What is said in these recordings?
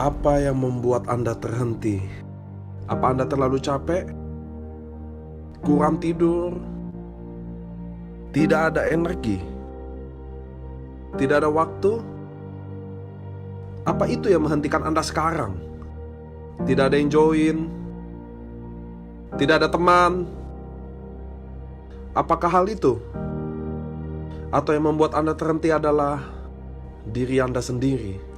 Apa yang membuat Anda terhenti? Apa Anda terlalu capek? Kurang tidur? Tidak ada energi? Tidak ada waktu? Apa itu yang menghentikan Anda sekarang? Tidak ada yang join? Tidak ada teman? Apakah hal itu? Atau yang membuat Anda terhenti adalah diri Anda sendiri?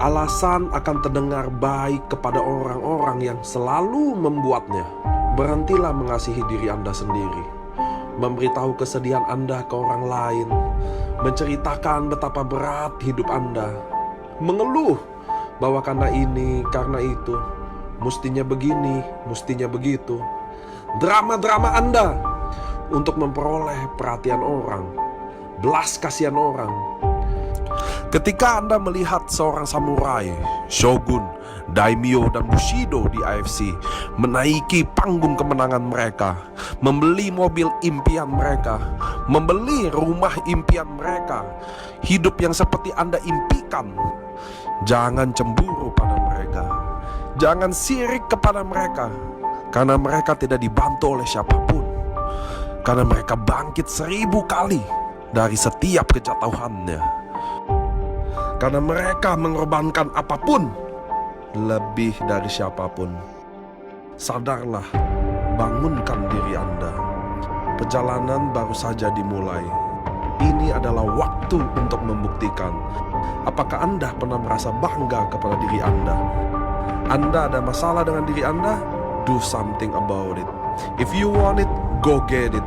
Alasan akan terdengar baik kepada orang-orang yang selalu membuatnya. Berhentilah mengasihi diri Anda sendiri, memberitahu kesedihan Anda ke orang lain, menceritakan betapa berat hidup Anda, mengeluh bahwa karena ini, karena itu, mustinya begini, mustinya begitu. Drama-drama Anda untuk memperoleh perhatian orang, belas kasihan orang. Ketika Anda melihat seorang samurai, shogun, daimyo, dan bushido di AFC menaiki panggung kemenangan mereka, membeli mobil impian mereka, membeli rumah impian mereka, hidup yang seperti Anda impikan, jangan cemburu pada mereka, jangan sirik kepada mereka, karena mereka tidak dibantu oleh siapapun, karena mereka bangkit 1000 kali dari setiap kejatuhannya. Karena mereka mengorbankan apapun lebih dari siapapun. Sadarlah, bangunkan diri Anda. Perjalanan baru saja dimulai. Ini adalah waktu untuk membuktikan. Apakah Anda pernah merasa bangga kepada diri Anda? Anda ada masalah dengan diri Anda? Do something about it. If you want it, go get it.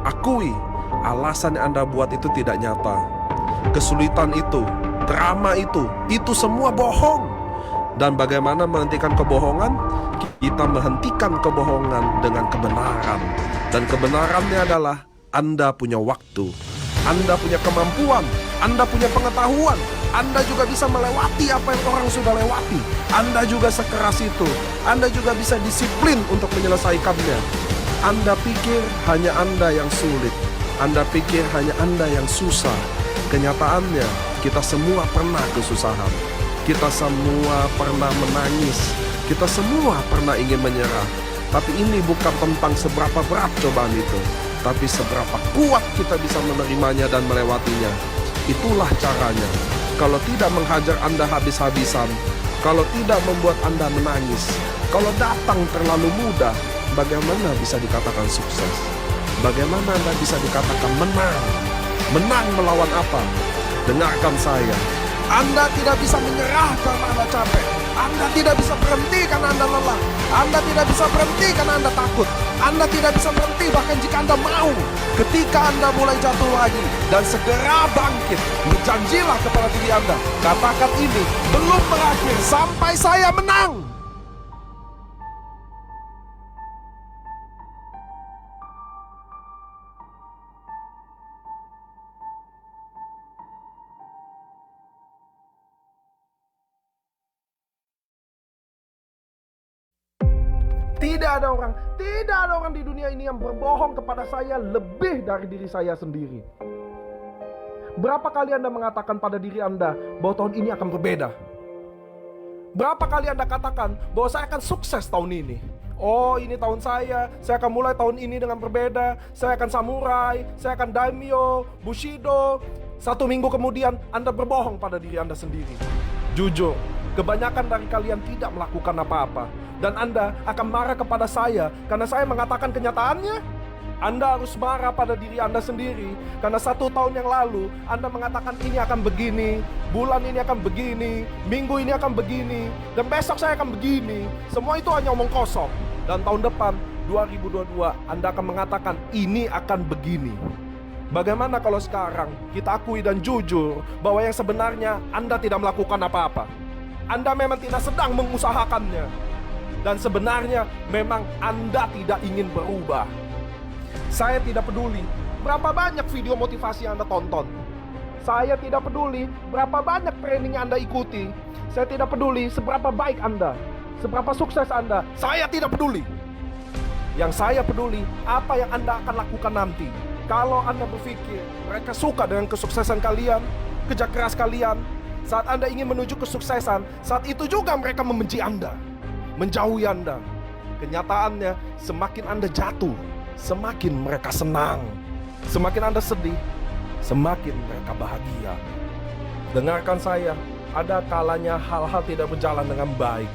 Akui, alasan yang Anda buat itu tidak nyata. Kesulitan itu, drama itu semua bohong. Dan bagaimana menghentikan kebohongan? Kita menghentikan kebohongan dengan kebenaran. Dan kebenarannya adalah Anda punya waktu, Anda punya kemampuan, Anda punya pengetahuan, Anda juga bisa melewati apa yang orang sudah lewati. Anda juga sekeras itu, Anda juga bisa disiplin untuk menyelesaikannya. Anda pikir hanya Anda yang sulit, Anda pikir hanya Anda yang susah. Kenyataannya, kita semua pernah kesusahan. Kita semua pernah menangis. Kita semua pernah ingin menyerah. Tapi ini bukan tentang seberapa berat cobaan itu, tapi seberapa kuat kita bisa menerimanya dan melewatinya. Itulah caranya. Kalau tidak menghajar Anda habis-habisan, kalau tidak membuat Anda menangis, kalau datang terlalu mudah, bagaimana bisa dikatakan sukses? Bagaimana Anda bisa dikatakan menang? Menang melawan apa? Dengarkan saya. Anda tidak bisa menyerah karena Anda capek. Anda tidak bisa berhenti karena Anda lelah. Anda tidak bisa berhenti karena Anda takut. Anda tidak bisa berhenti bahkan jika Anda mau. Ketika Anda mulai jatuh lagi dan segera bangkit, berjanjilah kepada diri Anda. Katakan ini belum berakhir sampai saya menang. Tidak ada orang di dunia ini yang berbohong kepada saya lebih dari diri saya sendiri. Berapa kali Anda mengatakan pada diri Anda bahwa tahun ini akan berbeda? Berapa kali Anda katakan bahwa saya akan sukses tahun ini? Oh, ini tahun saya akan mulai tahun ini dengan berbeda. Saya akan samurai, saya akan daimyo, bushido. 1 minggu kemudian Anda berbohong pada diri Anda sendiri. Jujur, kebanyakan dari kalian tidak melakukan apa-apa. Dan Anda akan marah kepada saya karena saya mengatakan kenyataannya. Anda harus marah pada diri Anda sendiri karena 1 tahun yang lalu Anda mengatakan ini akan begini, bulan ini akan begini, minggu ini akan begini, dan besok saya akan begini. Semua itu hanya omong kosong. Dan tahun depan 2022 Anda akan mengatakan ini akan begini. Bagaimana kalau sekarang kita akui dan jujur bahwa yang sebenarnya Anda tidak melakukan apa-apa? Anda memang tidak sedang mengusahakannya. Dan sebenarnya memang Anda tidak ingin berubah. Saya tidak peduli berapa banyak video motivasi yang Anda tonton. Saya tidak peduli berapa banyak training yang Anda ikuti. Saya tidak peduli seberapa baik Anda, seberapa sukses Anda. Saya tidak peduli. Yang saya peduli apa yang Anda akan lakukan nanti. Kalau Anda berpikir mereka suka dengan kesuksesan kalian, kerja keras kalian, Saat Anda ingin menuju kesuksesan, saat itu juga mereka membenci Anda, menjauhi Anda. Kenyataannya, semakin Anda jatuh, semakin mereka senang. Semakin Anda sedih, semakin mereka bahagia. Dengarkan saya, ada kalanya hal-hal tidak berjalan dengan baik.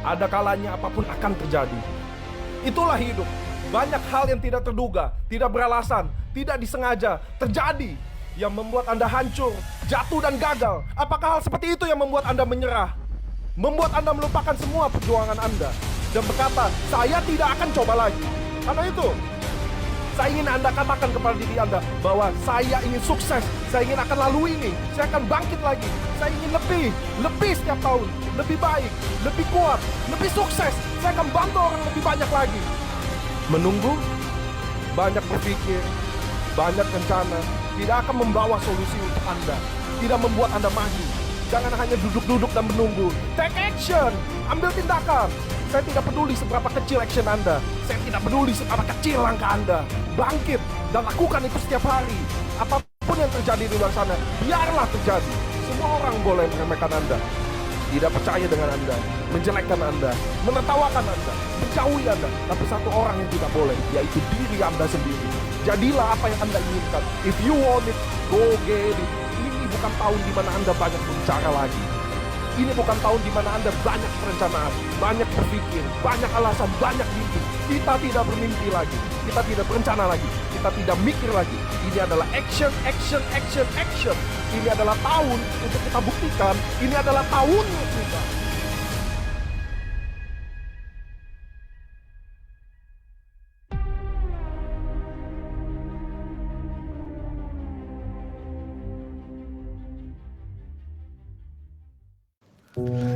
Ada kalanya apapun akan terjadi. Itulah hidup. Banyak hal yang tidak terduga, tidak beralasan, tidak disengaja terjadi, yang membuat Anda hancur, jatuh dan gagal. Apakah hal seperti itu yang membuat Anda menyerah? Membuat Anda melupakan semua perjuangan Anda dan berkata, saya tidak akan coba lagi. Karena itu, saya ingin Anda katakan kepada diri Anda bahwa saya ingin sukses, saya ingin akan lalui ini, saya akan bangkit lagi. Saya ingin lebih setiap tahun, lebih baik, lebih kuat, lebih sukses. Saya akan bantu orang lebih banyak lagi. Menunggu, banyak berpikir, banyak rencana, tidak akan membawa solusi untuk Anda, tidak membuat Anda maju. Jangan hanya duduk-duduk dan menunggu. Take action, ambil tindakan. Saya tidak peduli seberapa kecil action Anda, saya tidak peduli seberapa kecil langkah Anda. Bangkit dan lakukan itu setiap hari. Apapun yang terjadi di luar sana, biarlah terjadi. Semua orang boleh meremehkan Anda, tidak percaya dengan Anda, menjelekkan Anda, menertawakan Anda, menjauhi Anda. Tapi satu orang yang tidak boleh, yaitu diri Anda sendiri. Jadilah apa yang Anda inginkan. If you want it, go get it. Ini bukan tahun di mana Anda banyak berbicara lagi. Ini bukan tahun di mana Anda banyak perencanaan, banyak berpikir, banyak alasan, banyak mimpi. Kita tidak bermimpi lagi, kita tidak berencana lagi, kita tidak mikir lagi. Ini adalah action, action, action, action. Ini adalah tahun untuk kita buktikan, ini adalah tahunnya kita.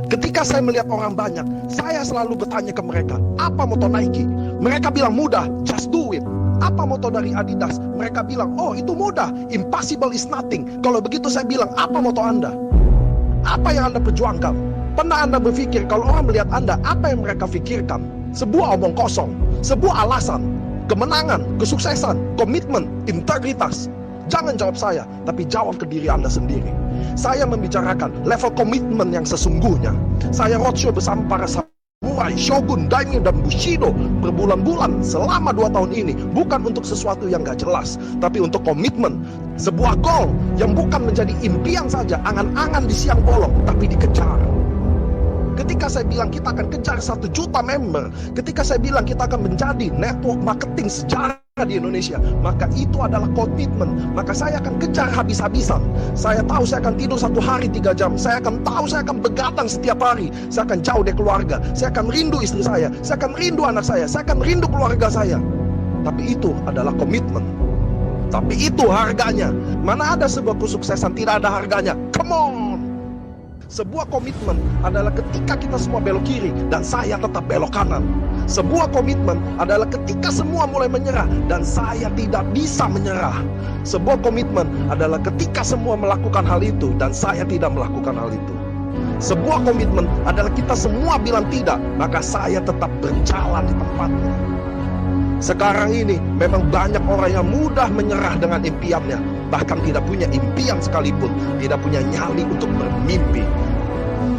Ketika saya melihat orang banyak, saya selalu bertanya ke mereka, apa moto Nike? Mereka bilang mudah, just do it. Apa moto dari Adidas? Mereka bilang, oh itu mudah, impossible is nothing. Kalau begitu saya bilang, apa moto Anda? Apa yang Anda perjuangkan? Pernah Anda berpikir kalau orang melihat Anda, apa yang mereka pikirkan? Sebuah omong kosong, sebuah alasan, kemenangan, kesuksesan, komitmen, integritas. Jangan jawab saya, tapi jawab ke diri Anda sendiri. Saya membicarakan level komitmen yang sesungguhnya. Saya roadshow bersama para samurai, shogun, daimyo, dan bushido berbulan-bulan selama 2 tahun ini. Bukan untuk sesuatu yang gak jelas, tapi untuk komitmen. Sebuah goal yang bukan menjadi impian saja, angan-angan di siang bolong, tapi dikejar. Ketika saya bilang kita akan kejar 1 juta member, ketika saya bilang kita akan menjadi network marketing sejarah di Indonesia, maka itu adalah komitmen. Maka saya akan kejar habis-habisan. Saya tahu saya akan tidur 1 hari 3 jam. Saya akan tahu saya akan begadang setiap hari. Saya akan jauh dari keluarga. Saya akan rindu istri saya akan rindu anak saya akan rindu keluarga saya. Tapi itu adalah komitmen. Tapi itu harganya. Mana ada sebuah kesuksesan tidak ada harganya? Come on. Sebuah komitmen adalah ketika kita semua belok kiri dan saya tetap belok kanan. Sebuah komitmen adalah ketika semua mulai menyerah dan saya tidak bisa menyerah. Sebuah komitmen adalah ketika semua melakukan hal itu dan saya tidak melakukan hal itu. Sebuah komitmen adalah kita semua bilang tidak, maka saya tetap berjalan di tempatnya. Sekarang ini memang banyak orang yang mudah menyerah dengan impiannya, bahkan tidak punya impian sekalipun, tidak punya nyali untuk bermimpi.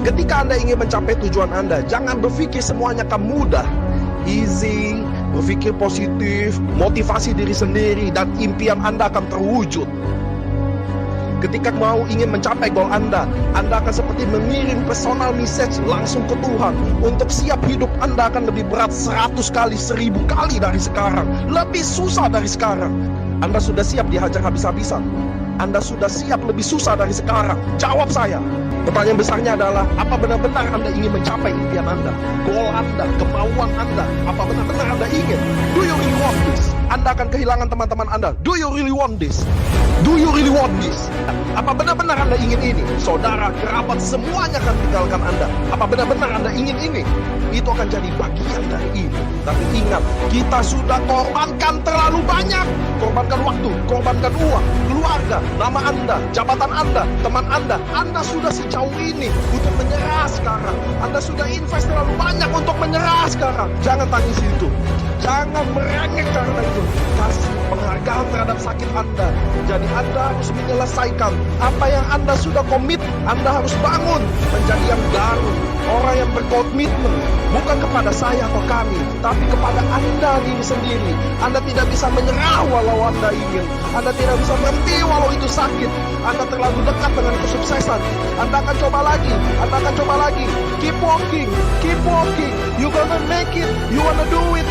Ketika Anda ingin mencapai tujuan Anda, jangan berpikir semuanya akan mudah, easy, berpikir positif, motivasi diri sendiri, dan impian Anda akan terwujud. Ketika mau ingin mencapai goal Anda akan seperti mengirim personal message langsung ke Tuhan. Untuk siap hidup Anda akan lebih berat 100 kali, 1000 kali dari sekarang. Lebih susah dari sekarang. Anda sudah siap dihajar habis-habisan? Anda sudah siap lebih susah dari sekarang? Jawab saya. Pertanyaan besarnya adalah, apa benar-benar Anda ingin mencapai impian Anda? Goal Anda, kemauan Anda, apa benar-benar Anda ingin? Do you really want this? Anda akan kehilangan teman-teman Anda. Do you really want this? Do you really want this? Apa benar-benar Anda ingin ini? Saudara, kerabat, semuanya akan tinggalkan Anda. Apa benar-benar Anda ingin ini? Itu akan jadi bagian dari ini. Tapi ingat, kita sudah korbankan terlalu banyak. Korbankan waktu, korbankan uang, keluarga, nama Anda, jabatan Anda, teman Anda. Anda sudah sejauh ini untuk menyerah sekarang. Anda sudah invest terlalu banyak untuk menyerah sekarang. Jangan tangis itu. Jangan merengek karena itu. Kasih penghargaan terhadap sakit Anda. Jadi Anda harus menyelesaikan apa yang Anda sudah komit. Anda harus bangun menjadi yang baru, orang yang berkomitmen, bukan kepada saya atau kami, tapi kepada Anda diri sendiri. Anda tidak bisa menyerah walau Anda ingin. Anda tidak bisa berhenti walau itu sakit. Anda terlalu dekat dengan kesuksesan. Anda akan coba lagi, Anda akan coba lagi. Keep walking, keep walking. You gonna make it, you wanna do it.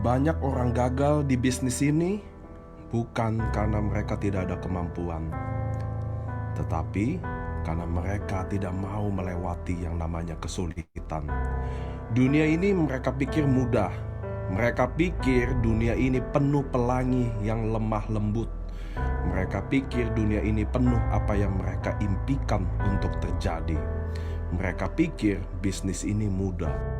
Banyak orang gagal di bisnis ini bukan karena mereka tidak ada kemampuan, tetapi karena mereka tidak mau melewati yang namanya kesulitan. Dunia ini mereka pikir mudah. Mereka pikir dunia ini penuh pelangi yang lemah lembut. Mereka pikir dunia ini penuh apa yang mereka impikan untuk terjadi. Mereka pikir bisnis ini mudah.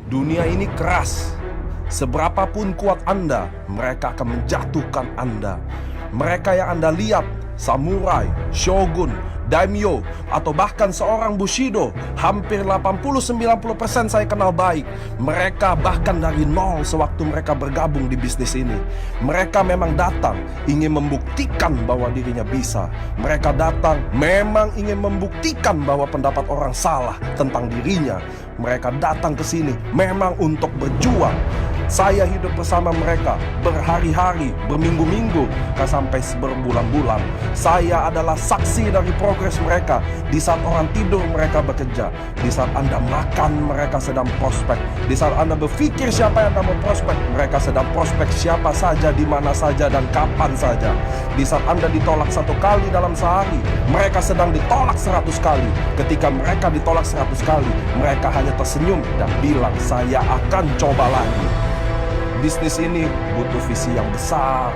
Dunia ini keras. Seberapapun kuat Anda, mereka akan menjatuhkan Anda. Mereka yang Anda lihat, samurai, shogun, daimyo, atau bahkan seorang bushido, hampir 80-90% saya kenal baik. Mereka bahkan dari nol sewaktu mereka bergabung di bisnis ini. Mereka memang datang ingin membuktikan bahwa dirinya bisa. Mereka datang memang ingin membuktikan bahwa pendapat orang salah tentang dirinya. Mereka datang ke sini memang untuk berjuang. Saya hidup bersama mereka berhari-hari, berminggu-minggu, sampai berbulan-bulan. Saya adalah saksi dari progres mereka. Di saat orang tidur mereka bekerja. Di saat Anda makan mereka sedang prospek. Di saat Anda berpikir siapa yang Anda mau prospek, mereka sedang prospek siapa saja, di mana saja, dan kapan saja. Di saat Anda ditolak 1 kali dalam sehari, mereka sedang ditolak 100 kali. Ketika mereka ditolak 100 kali, mereka hanya tersenyum dan bilang, saya akan coba lagi. Bisnis ini butuh visi yang besar.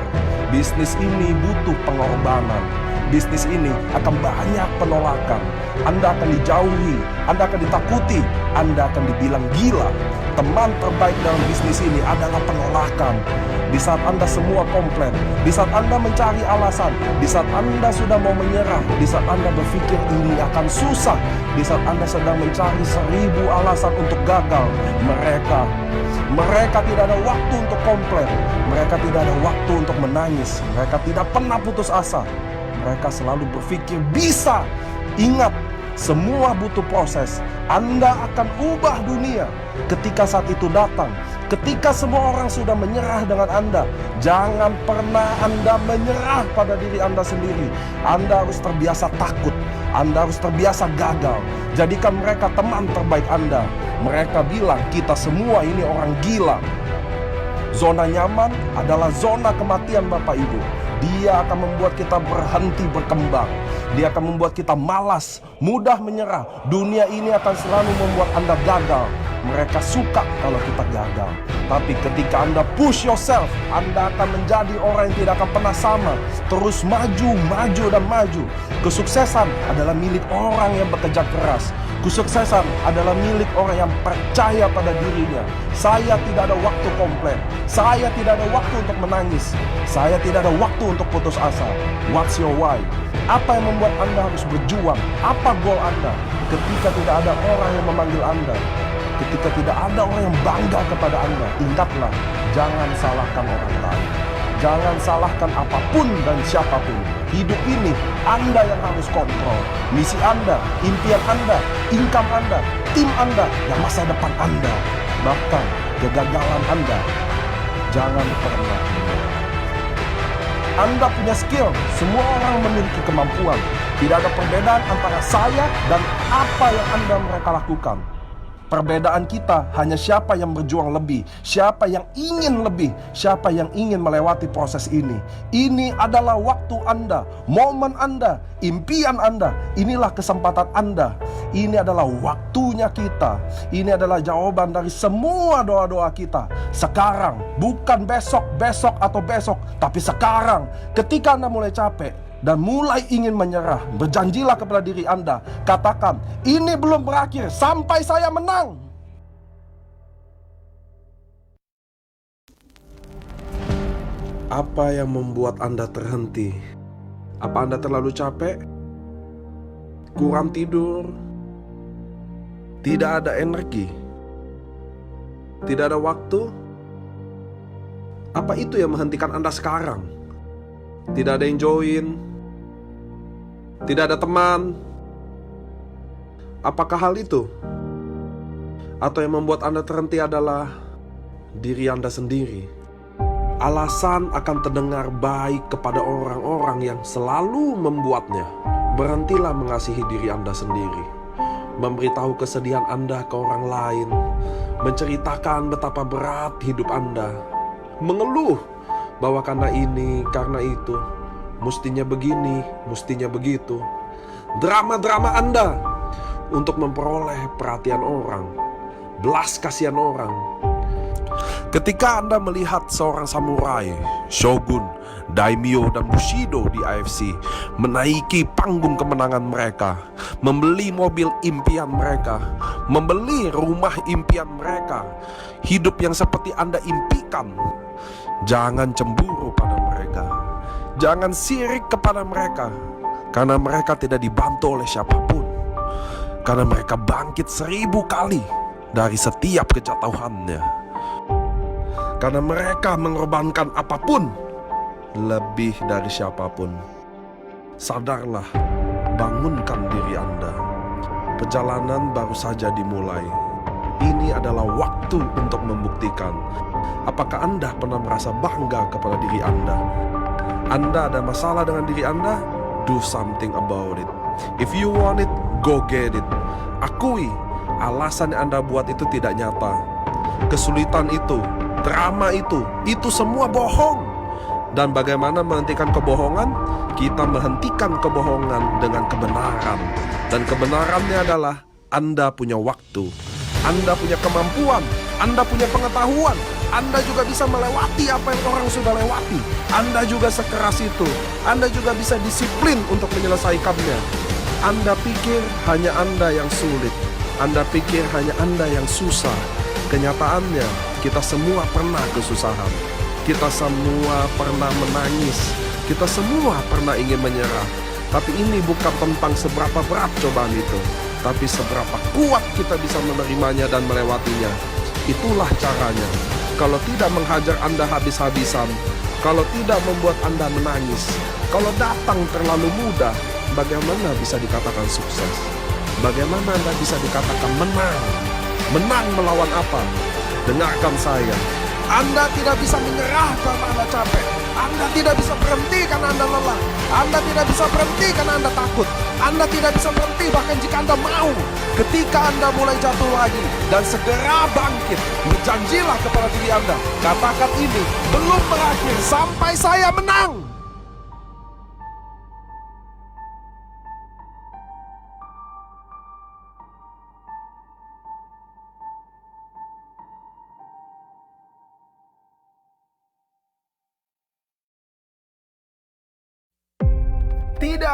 Bisnis ini butuh pengorbanan. Bisnis ini akan banyak penolakan. Anda akan dijauhi, Anda akan ditakuti, Anda akan dibilang gila. Teman terbaik dalam bisnis ini adalah penolakan. Di saat Anda semua komplain, di saat Anda mencari alasan, di saat Anda sudah mau menyerah, di saat Anda berpikir ini akan susah, di saat Anda sedang mencari 1000 alasan untuk gagal, mereka tidak ada waktu untuk komplain. Mereka tidak ada waktu untuk menangis. Mereka tidak pernah putus asa. Mereka selalu berpikir bisa. Ingat, semua butuh proses. Anda akan ubah dunia ketika saat itu datang. Ketika semua orang sudah menyerah dengan Anda, jangan pernah Anda menyerah pada diri Anda sendiri. Anda harus terbiasa takut. Anda harus terbiasa gagal. Jadikan mereka teman terbaik Anda. Mereka bilang kita semua ini orang gila. Zona nyaman adalah zona kematian Bapak Ibu. Dia akan membuat kita berhenti berkembang. Dia akan membuat kita malas, mudah menyerah. Dunia ini akan selalu membuat Anda gagal. Mereka suka kalau kita gagal. Tapi ketika Anda push yourself, Anda akan menjadi orang yang tidak akan pernah sama. Terus maju, maju, dan maju. Kesuksesan adalah milik orang yang bekerja keras. Kesuksesan adalah milik orang yang percaya pada dirinya. Saya tidak ada waktu komplain. Saya tidak ada waktu untuk menangis. Saya tidak ada waktu untuk putus asa. What's your why? Apa yang membuat Anda harus berjuang? Apa goal Anda? Ketika tidak ada orang yang memanggil Anda, ketika tidak ada orang yang bangga kepada Anda, ingatlah, jangan salahkan orang lain. Jangan salahkan apapun dan siapapun. Hidup ini Anda yang harus kontrol. Misi Anda, impian Anda, income Anda, tim Anda, dan masa depan Anda. Bahkan kegagalan Anda, jangan pernah menyerah. Anda punya skill. Semua orang memiliki kemampuan. Tidak ada perbedaan antara saya dan apa yang mereka lakukan. Perbedaan kita hanya siapa yang berjuang lebih, siapa yang ingin lebih, siapa yang ingin melewati proses ini. Ini adalah waktu Anda, momen Anda, impian Anda. Inilah kesempatan Anda. Ini adalah waktunya kita. Ini adalah jawaban dari semua doa-doa kita. Sekarang, bukan besok, besok atau besok, tapi sekarang. Ketika Anda mulai capek dan mulai ingin menyerah, berjanjilah kepada diri Anda. Katakan, ini belum berakhir sampai saya menang. Apa yang membuat Anda terhenti? Apa Anda terlalu capek? Kurang tidur? Tidak ada energi? Tidak ada waktu? Apa itu yang menghentikan Anda sekarang? Tidak ada yang join? Tidak ada teman? Apakah hal itu? Atau yang membuat Anda terhenti adalah diri Anda sendiri? Alasan akan terdengar baik kepada orang-orang yang selalu membuatnya. Berhentilah mengasihi diri Anda sendiri. Memberitahu kesedihan Anda ke orang lain. Menceritakan betapa berat hidup Anda. Mengeluh bahwa karena ini, karena itu, mustinya begini, mustinya begitu. Drama-drama Anda untuk memperoleh perhatian orang, belas kasihan orang. Ketika Anda melihat seorang samurai, shogun, daimyo, dan bushido di AFC menaiki panggung kemenangan mereka, membeli mobil impian mereka, membeli rumah impian mereka, hidup yang seperti Anda impikan, jangan cemburu pada mereka. Jangan sirik kepada mereka, karena mereka tidak dibantu oleh siapapun. Karena mereka bangkit 1000 kali dari setiap kejatuhannya. Karena mereka mengorbankan apapun lebih dari siapapun. Sadarlah, bangunkan diri Anda. Perjalanan baru saja dimulai. Ini adalah waktu untuk membuktikan. Apakah Anda pernah merasa bangga kepada diri Anda? Anda ada masalah dengan diri Anda? Do something about it. If you want it, go get it. Akui, alasan yang Anda buat itu tidak nyata. Kesulitan itu, drama itu semua bohong. Dan bagaimana menghentikan kebohongan? Kita menghentikan kebohongan dengan kebenaran. Dan kebenarannya adalah Anda punya waktu, Anda punya kemampuan, Anda punya pengetahuan, Anda juga bisa melewati apa yang orang sudah lewati. Anda juga sekeras itu, Anda juga bisa disiplin untuk menyelesaikannya. Anda pikir hanya Anda yang sulit, Anda pikir hanya Anda yang susah. Kenyataannya, kita semua pernah kesusahan. Kita semua pernah menangis. Kita semua pernah ingin menyerah. Tapi ini bukan tentang seberapa berat cobaan itu, tapi seberapa kuat kita bisa menerimanya dan melewatinya. Itulah caranya. Kalau tidak menghajar Anda habis-habisan, kalau tidak membuat Anda menangis, kalau datang terlalu mudah, bagaimana bisa dikatakan sukses? Bagaimana Anda bisa dikatakan menang? Menang melawan apa? Dengarkan saya. Anda tidak bisa menyerah karena Anda capek. Anda tidak bisa berhenti karena Anda lelah. Anda tidak bisa berhenti karena Anda takut. Anda tidak bisa berhenti bahkan jika Anda mau. Ketika Anda mulai jatuh lagi dan segera bangkit, berjanjilah kepada diri Anda. Katakan ini belum berakhir sampai saya menang. Tidak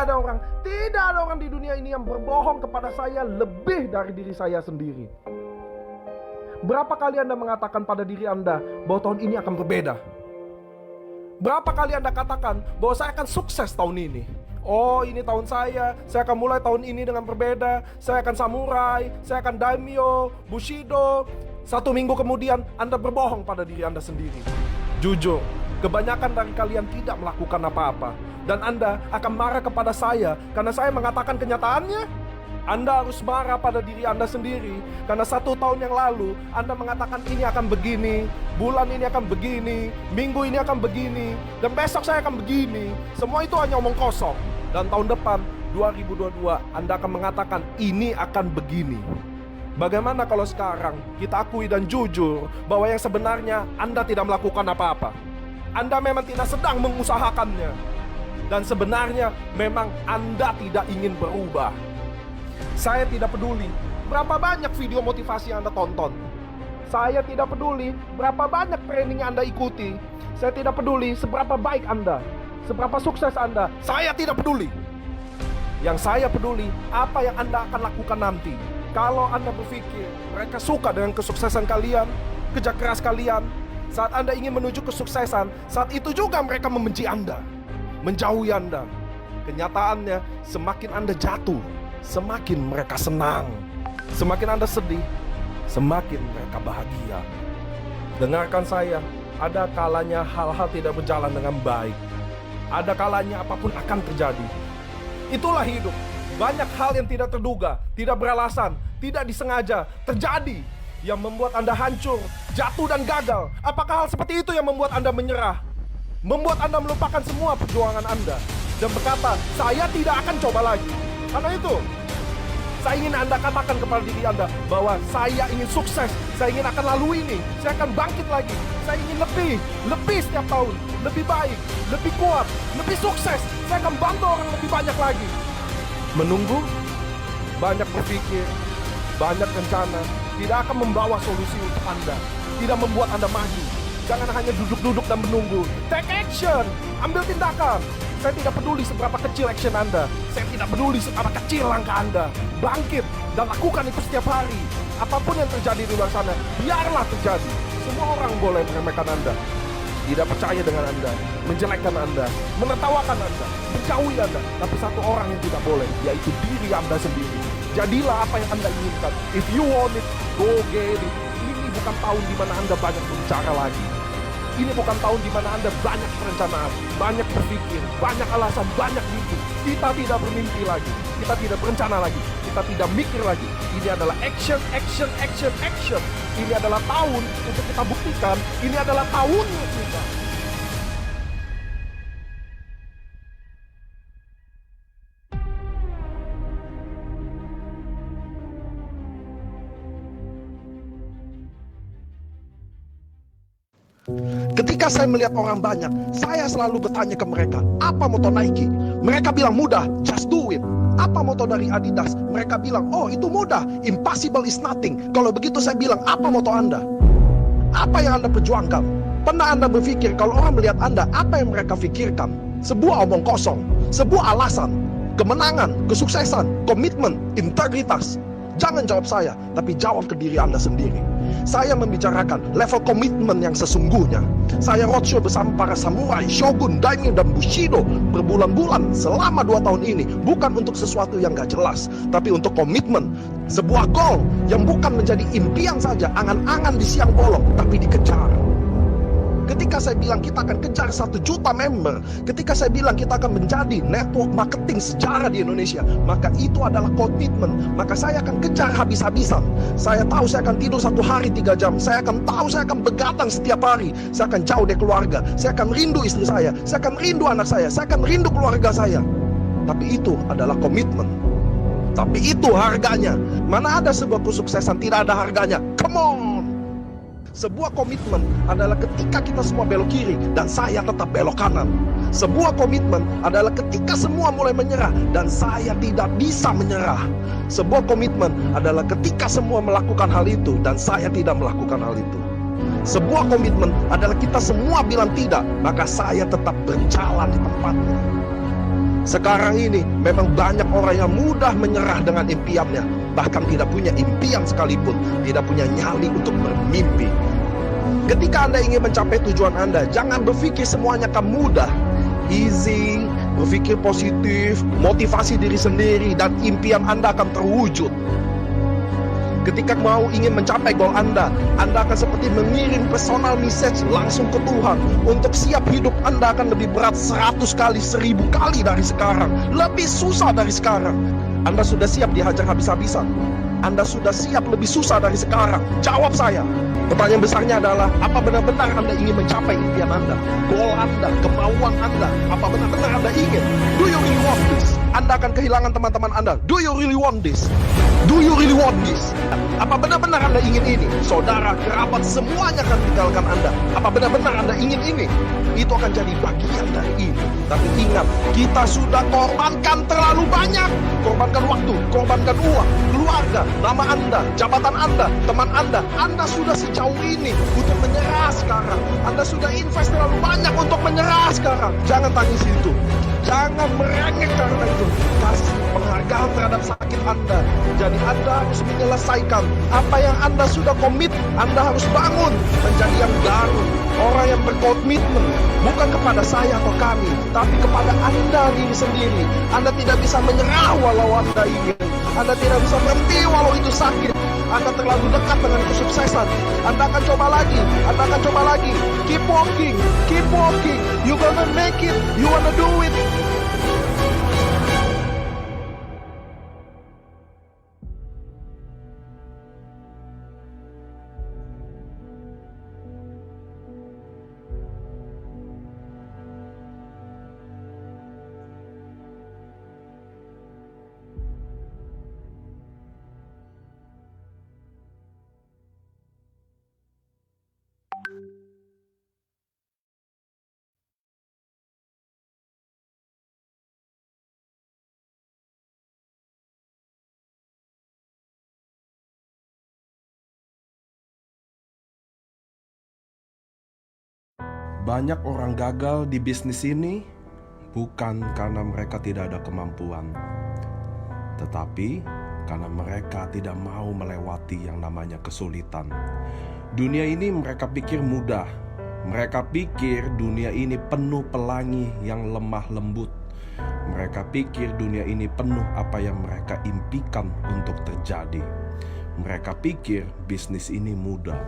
ada orang di dunia ini yang berbohong kepada saya lebih dari diri saya sendiri. Berapa kali Anda mengatakan pada diri Anda bahwa tahun ini akan berbeda? Berapa kali Anda katakan bahwa saya akan sukses tahun ini? Oh, ini tahun saya akan mulai tahun ini dengan berbeda. Saya akan samurai, saya akan daimyo, bushido. 1 minggu kemudian Anda berbohong pada diri Anda sendiri. Jujur, kebanyakan dari kalian tidak melakukan apa-apa. Dan Anda akan marah kepada saya karena saya mengatakan kenyataannya. Anda harus marah pada diri Anda sendiri karena 1 tahun yang lalu Anda mengatakan ini akan begini, bulan ini akan begini, minggu ini akan begini, dan besok saya akan begini. Semua itu hanya omong kosong. Dan tahun depan 2022 Anda akan mengatakan ini akan begini. Bagaimana kalau sekarang kita akui dan jujur bahwa yang sebenarnya Anda tidak melakukan apa-apa? Anda memang tidak sedang mengusahakannya. Dan sebenarnya memang Anda tidak ingin berubah. Saya tidak peduli berapa banyak video motivasi yang Anda tonton. Saya tidak peduli berapa banyak training yang Anda ikuti. Saya tidak peduli seberapa baik Anda, seberapa sukses Anda. Saya tidak peduli. Yang saya peduli, apa yang Anda akan lakukan nanti. Kalau Anda berpikir mereka suka dengan kesuksesan kalian, kerja keras kalian, saat Anda ingin menuju kesuksesan, saat itu juga mereka membenci Anda, menjauhi Anda. Kenyataannya, semakin Anda jatuh, semakin mereka senang. Semakin Anda sedih, semakin mereka bahagia. Dengarkan saya, ada kalanya hal-hal tidak berjalan dengan baik. Ada kalanya apapun akan terjadi. Itulah hidup. Banyak hal yang tidak terduga, tidak beralasan, tidak disengaja terjadi yang membuat Anda hancur, jatuh dan gagal. Apakah hal seperti itu yang membuat Anda menyerah? Membuat Anda melupakan semua perjuangan Anda dan berkata, saya tidak akan coba lagi. Karena itu, saya ingin Anda katakan kepada diri Anda bahwa saya ingin sukses, saya ingin akan lalui ini, saya akan bangkit lagi. Saya ingin lebih setiap tahun, lebih baik, lebih kuat, lebih sukses. Saya akan bantu orang lebih banyak lagi. Menunggu, banyak berpikir, banyak rencana, tidak akan membawa solusi untuk Anda, tidak membuat Anda maju. Jangan hanya duduk-duduk dan menunggu. Take action, ambil tindakan. Saya tidak peduli seberapa kecil action Anda, saya tidak peduli seberapa kecil langkah Anda. Bangkit dan lakukan itu setiap hari. Apapun yang terjadi di luar sana, biarlah terjadi. Semua orang boleh meremehkan Anda, tidak percaya dengan Anda, menjelekkan Anda, menertawakan Anda, menjauhi Anda. Tapi satu orang yang tidak boleh, yaitu diri Anda sendiri. Jadilah apa yang Anda inginkan. If you want it, go get it. Ini bukan tahun di mana Anda banyak berbicara lagi. Ini bukan tahun di mana Anda banyak perencanaan, banyak berpikir, banyak alasan, banyak mimpi. Kita tidak bermimpi lagi, kita tidak berencana lagi, kita tidak mikir lagi. Ini adalah action, action, action, action. Ini adalah tahun untuk kita buktikan, ini adalah tahunnya kita. Ketika saya melihat orang banyak, saya selalu bertanya ke mereka, apa moto Nike? Mereka bilang mudah, just do it. Apa moto dari Adidas? Mereka bilang, oh itu mudah, impossible is nothing. Kalau begitu saya bilang, apa moto Anda? Apa yang Anda perjuangkan? Pernah Anda berpikir kalau orang melihat Anda, apa yang mereka pikirkan? Sebuah omong kosong, sebuah alasan, kemenangan, kesuksesan, komitmen, integritas. Jangan jawab saya, tapi jawab ke diri Anda sendiri. Saya membicarakan level komitmen yang sesungguhnya. Saya roadshow bersama para samurai, shogun, daimyo, dan bushido berbulan-bulan selama 2 tahun ini. Bukan untuk sesuatu yang gak jelas, tapi untuk komitmen. Sebuah goal yang bukan menjadi impian saja, angan-angan di siang bolong, tapi dikejar. Ketika saya bilang kita akan kejar 1 juta member, ketika saya bilang kita akan menjadi network marketing sejarah di Indonesia, maka itu adalah komitmen. Maka saya akan kejar habis-habisan. Saya tahu saya akan tidur 1 hari 3 jam. Saya akan tahu saya akan begadang setiap hari. Saya akan jauh dari keluarga. Saya akan rindu istri saya akan rindu anak saya akan rindu keluarga saya. Tapi itu adalah komitmen. Tapi itu harganya. Mana ada sebuah kesuksesan tidak ada harganya? Come on! Sebuah komitmen adalah ketika kita semua belok kiri dan saya tetap belok kanan. Sebuah komitmen adalah ketika semua mulai menyerah dan saya tidak bisa menyerah. Sebuah komitmen adalah ketika semua melakukan hal itu dan saya tidak melakukan hal itu. Sebuah komitmen adalah kita semua bilang tidak, maka saya tetap berjalan di tempatnya. Sekarang ini memang banyak orang yang mudah menyerah dengan impiannya, bahkan tidak punya impian sekalipun, tidak punya nyali untuk bermimpi. Ketika Anda ingin mencapai tujuan Anda, jangan berpikir semuanya akan mudah, easy, berpikir positif, motivasi diri sendiri, dan impian Anda akan terwujud. Ketika mau ingin mencapai goal Anda akan seperti mengirim personal message langsung ke Tuhan. Untuk siap hidup Anda akan lebih berat 100 kali, 1000 kali dari sekarang. Lebih susah dari sekarang. Anda sudah siap dihajar habis-habisan? Anda sudah siap lebih susah dari sekarang? Jawab saya. Pertanyaan besarnya adalah, apa benar-benar Anda ingin mencapai impian Anda? Goal Anda, kemauan Anda, apa benar-benar Anda ingin? Do you really want this? Anda akan kehilangan teman-teman Anda. Do you really want this? Do you really want this? Apa benar-benar Anda ingin ini? Saudara, kerabat, semuanya akan tinggalkan Anda. Apa benar-benar Anda ingin ini? Itu akan jadi bagian dari ini. Tapi ingat, kita sudah korbankan terlalu banyak. Korbankan waktu, korbankan uang, keluarga, nama Anda, jabatan Anda, teman Anda. Anda sudah sejauh ini untuk menyerah sekarang. Anda sudah invest terlalu banyak untuk menyerah sekarang. Jangan tangis itu. Jangan merengek karena itu. Kasih penghargaan terhadap sakit Anda. Jadi Anda harus menyelesaikan apa yang Anda sudah komit. Anda harus bangun menjadi yang baru. Orang yang berkomitmen. Bukan kepada saya atau kami, tapi kepada Anda diri sendiri. Anda tidak bisa menyerah walau Anda ingin. Anda tidak bisa berhenti walau itu sakit. Anda terlalu dekat dengan kesuksesan. Anda akan coba lagi. Anda akan coba lagi. Keep walking. Keep walking. You gonna make it. You wanna do it. Banyak orang gagal di bisnis ini bukan karena mereka tidak ada kemampuan, tetapi karena mereka tidak mau melewati yang namanya kesulitan. Dunia ini mereka pikir mudah. Mereka pikir dunia ini penuh pelangi yang lemah lembut. Mereka pikir dunia ini penuh apa yang mereka impikan untuk terjadi. Mereka pikir bisnis ini mudah.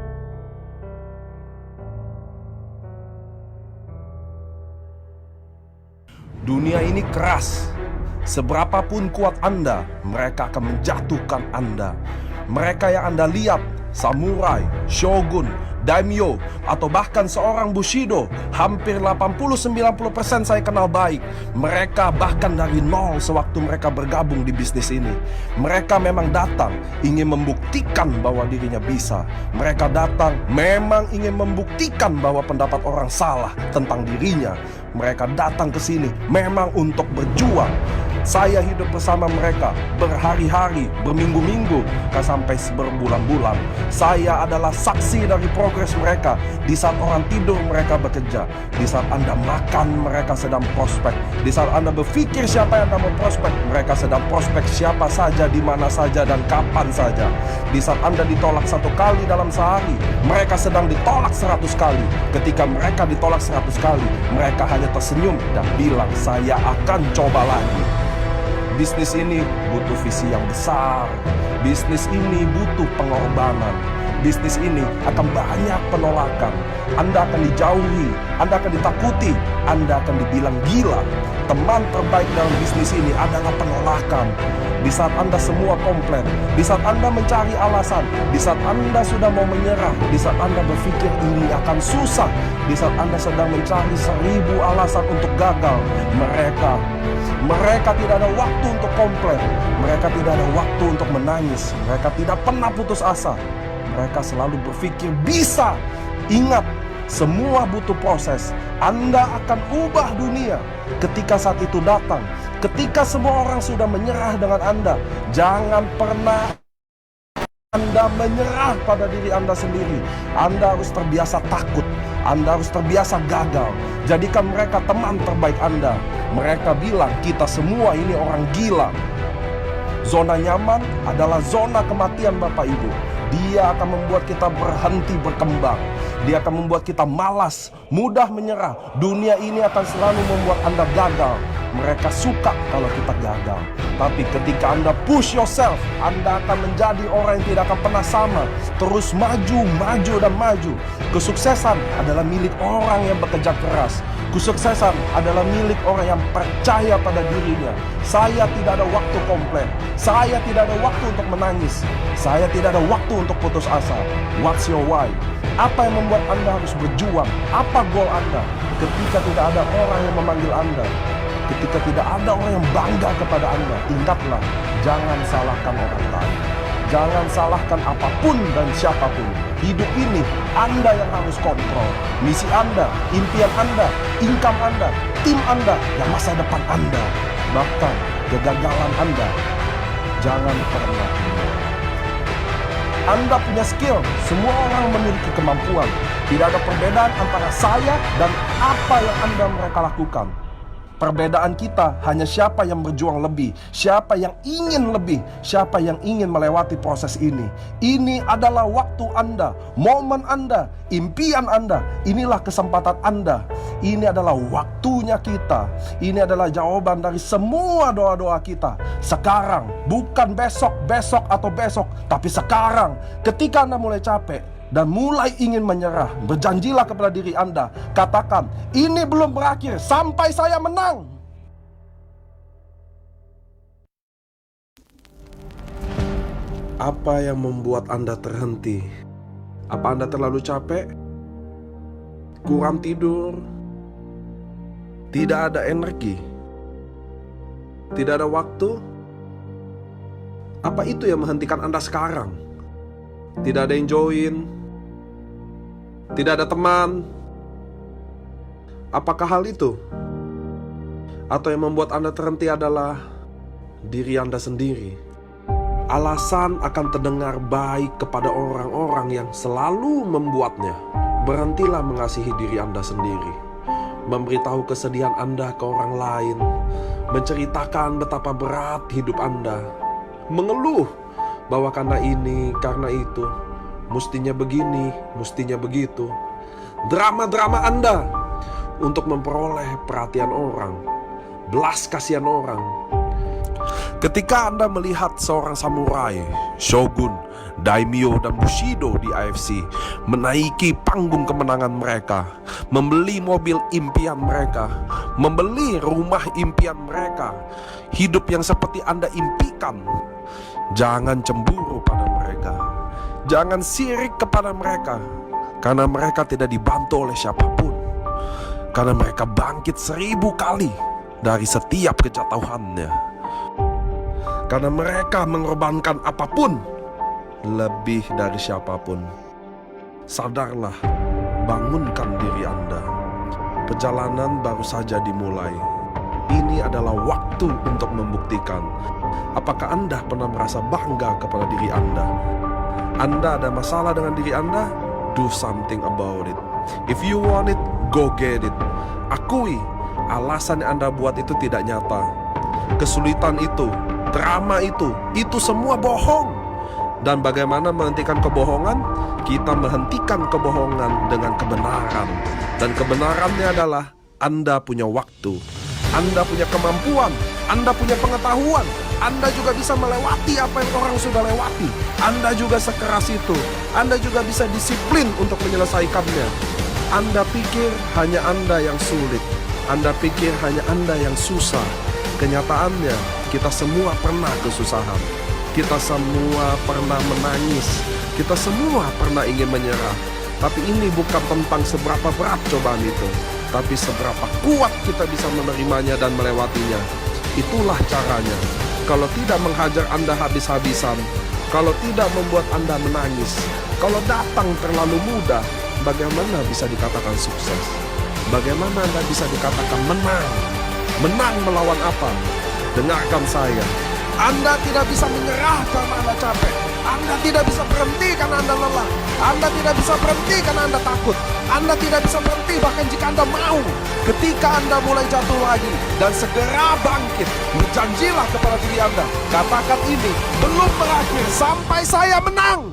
Dunia ini keras. Seberapapun kuat Anda, mereka akan menjatuhkan Anda. Mereka yang Anda lihat, samurai, shogun, daimyo, atau bahkan seorang bushido, hampir 80-90% saya kenal baik. Mereka bahkan dari nol sewaktu mereka bergabung di bisnis ini. Mereka memang datang ingin membuktikan bahwa dirinya bisa. Mereka datang memang ingin membuktikan bahwa pendapat orang salah tentang dirinya. Mereka datang ke sini memang untuk berjuang. Saya hidup bersama mereka berhari-hari, berminggu-minggu, sampai berbulan-bulan. Saya adalah saksi dari progres mereka. Di saat orang tidur mereka bekerja. Di saat Anda makan mereka sedang prospek. Di saat Anda berpikir siapa yang akan memprospek, mereka sedang prospek siapa saja, di mana saja, dan kapan saja. Di saat Anda ditolak 1 kali dalam sehari, mereka sedang ditolak 100 kali. Ketika mereka ditolak 100 kali, mereka hanya tersenyum dan bilang, saya akan coba lagi. Bisnis ini butuh visi yang besar. Bisnis ini butuh pengorbanan. Bisnis ini akan banyak penolakan. Anda akan dijauhi, Anda akan ditakuti, Anda akan dibilang gila. Teman terbaik dalam bisnis ini adalah penolakan. Di saat Anda semua komplain, di saat Anda mencari alasan, di saat Anda sudah mau menyerah, di saat Anda berpikir ini akan susah, di saat Anda sedang mencari 1000 alasan untuk gagal, mereka tidak ada waktu untuk komplain. Mereka tidak ada waktu untuk menangis. Mereka tidak pernah putus asa. Mereka selalu berpikir bisa. Ingat, semua butuh proses. Anda akan ubah dunia ketika saat itu datang. Ketika semua orang sudah menyerah dengan Anda, jangan pernah Anda menyerah pada diri Anda sendiri. Anda harus terbiasa takut. Anda harus terbiasa gagal. Jadikan mereka teman terbaik Anda. Mereka bilang kita semua ini orang gila. Zona nyaman adalah zona kematian Bapak Ibu. Dia akan membuat kita berhenti berkembang. Dia akan membuat kita malas, mudah menyerah. Dunia ini akan selalu membuat Anda gagal. Mereka suka kalau kita gagal. Tapi ketika Anda push yourself, Anda akan menjadi orang yang tidak akan pernah sama. Terus maju, maju, dan maju. Kesuksesan adalah milik orang yang bekerja keras. Kesuksesan adalah milik orang yang percaya pada dirinya. Saya tidak ada waktu komplain. Saya tidak ada waktu untuk menangis. Saya tidak ada waktu untuk putus asa. What's your why? Apa yang membuat Anda harus berjuang? Apa goal Anda? Ketika tidak ada orang yang memanggil Anda, ketika tidak ada orang yang bangga kepada Anda, ingatlah, jangan salahkan orang lain. Jangan salahkan apapun dan siapapun. Hidup ini Anda yang harus kontrol. Misi Anda, impian Anda, income Anda, tim Anda, dan masa depan Anda. Bahkan kegagalan Anda, jangan pernah menyerah. Anda punya skill, semua orang memiliki kemampuan. Tidak ada perbedaan antara saya dan apa yang mereka lakukan. Perbedaan kita hanya siapa yang berjuang lebih, siapa yang ingin lebih, siapa yang ingin melewati proses ini. Ini adalah waktu Anda, momen Anda, impian Anda. Inilah kesempatan Anda. Ini adalah waktunya kita. Ini adalah jawaban dari semua doa-doa kita. Sekarang, bukan besok, besok atau besok, tapi sekarang. Ketika Anda mulai capek dan mulai ingin menyerah, berjanjilah kepada diri Anda. Katakan, ini belum berakhir sampai saya menang. Apa yang membuat Anda terhenti? Apa Anda terlalu capek? Kurang tidur? Tidak ada energi? Tidak ada waktu? Apa itu yang menghentikan Anda sekarang? Tidak ada yang join? Tidak ada teman? Apakah hal itu? Atau yang membuat Anda terhenti adalah diri Anda sendiri? Alasan akan terdengar baik kepada orang-orang yang selalu membuatnya. Berhentilah mengasihi diri Anda sendiri. Memberitahu kesedihan Anda ke orang lain. Menceritakan betapa berat hidup Anda. Mengeluh bahwa karena ini, karena itu, mustinya begini, mustinya begitu. Drama-drama Anda untuk memperoleh perhatian orang, belas kasihan orang. Ketika Anda melihat seorang samurai, shogun, daimyo, dan bushido di AFC menaiki panggung kemenangan mereka, membeli mobil impian mereka, membeli rumah impian mereka, hidup yang seperti Anda impikan, jangan cemburu pada mereka. Jangan sirik kepada mereka, karena mereka tidak dibantu oleh siapapun. Karena mereka bangkit 1000 kali dari setiap kejatuhannya. Karena mereka mengorbankan apapun lebih dari siapapun. Sadarlah, bangunkan diri Anda. Perjalanan baru saja dimulai. Ini adalah waktu untuk membuktikan. Apakah Anda pernah merasa bangga kepada diri Anda? Anda ada masalah dengan diri Anda? Do something about it. If you want it, go get it. Akui, alasan yang Anda buat itu tidak nyata. Kesulitan itu, drama itu semua bohong. Dan bagaimana menghentikan kebohongan? Kita menghentikan kebohongan dengan kebenaran. Dan kebenarannya adalah Anda punya waktu, Anda punya kemampuan, Anda punya pengetahuan, Anda juga bisa melewati apa yang orang sudah lewati. Anda juga sekeras itu, Anda juga bisa disiplin untuk menyelesaikannya. Anda pikir hanya Anda yang sulit, Anda pikir hanya Anda yang susah. Kenyataannya, kita semua pernah kesusahan. Kita semua pernah menangis. Kita semua pernah ingin menyerah. Tapi ini bukan tentang seberapa berat cobaan itu, tapi seberapa kuat kita bisa menerimanya dan melewatinya. Itulah caranya. Kalau tidak menghajar Anda habis-habisan, kalau tidak membuat Anda menangis, kalau datang terlalu mudah, bagaimana bisa dikatakan sukses? Bagaimana Anda bisa dikatakan menang? Menang melawan apa? Dengarkan saya. Anda tidak bisa menyerah karena Anda capek. Anda tidak bisa berhenti karena Anda lelah. Anda tidak bisa berhenti karena Anda takut. Anda tidak bisa berhenti bahkan jika Anda mau. Ketika Anda mulai jatuh lagi dan segera bangkit, berjanjilah kepada diri Anda. Katakan ini belum berakhir sampai saya menang.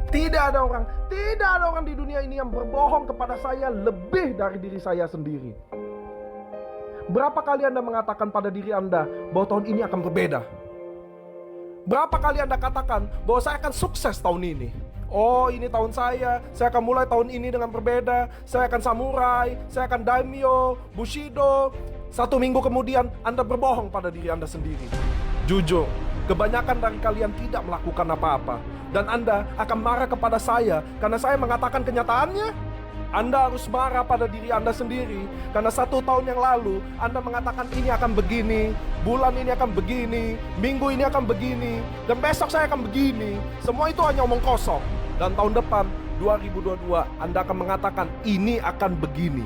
Tidak ada orang di dunia ini yang berbohong kepada saya lebih dari diri saya sendiri. Berapa kali Anda mengatakan pada diri Anda bahwa tahun ini akan berbeda? Berapa kali Anda katakan bahwa saya akan sukses tahun ini? Oh, ini tahun saya akan mulai tahun ini dengan berbeda. Saya akan samurai, saya akan daimyo, bushido. 1 minggu kemudian Anda berbohong pada diri Anda sendiri. Jujur, kebanyakan dari kalian tidak melakukan apa-apa. Dan Anda akan marah kepada saya karena saya mengatakan kenyataannya. Anda harus marah pada diri Anda sendiri karena 1 tahun yang lalu Anda mengatakan ini akan begini, bulan ini akan begini, minggu ini akan begini, dan besok saya akan begini. Semua itu hanya omong kosong. Dan tahun depan 2022 Anda akan mengatakan ini akan begini.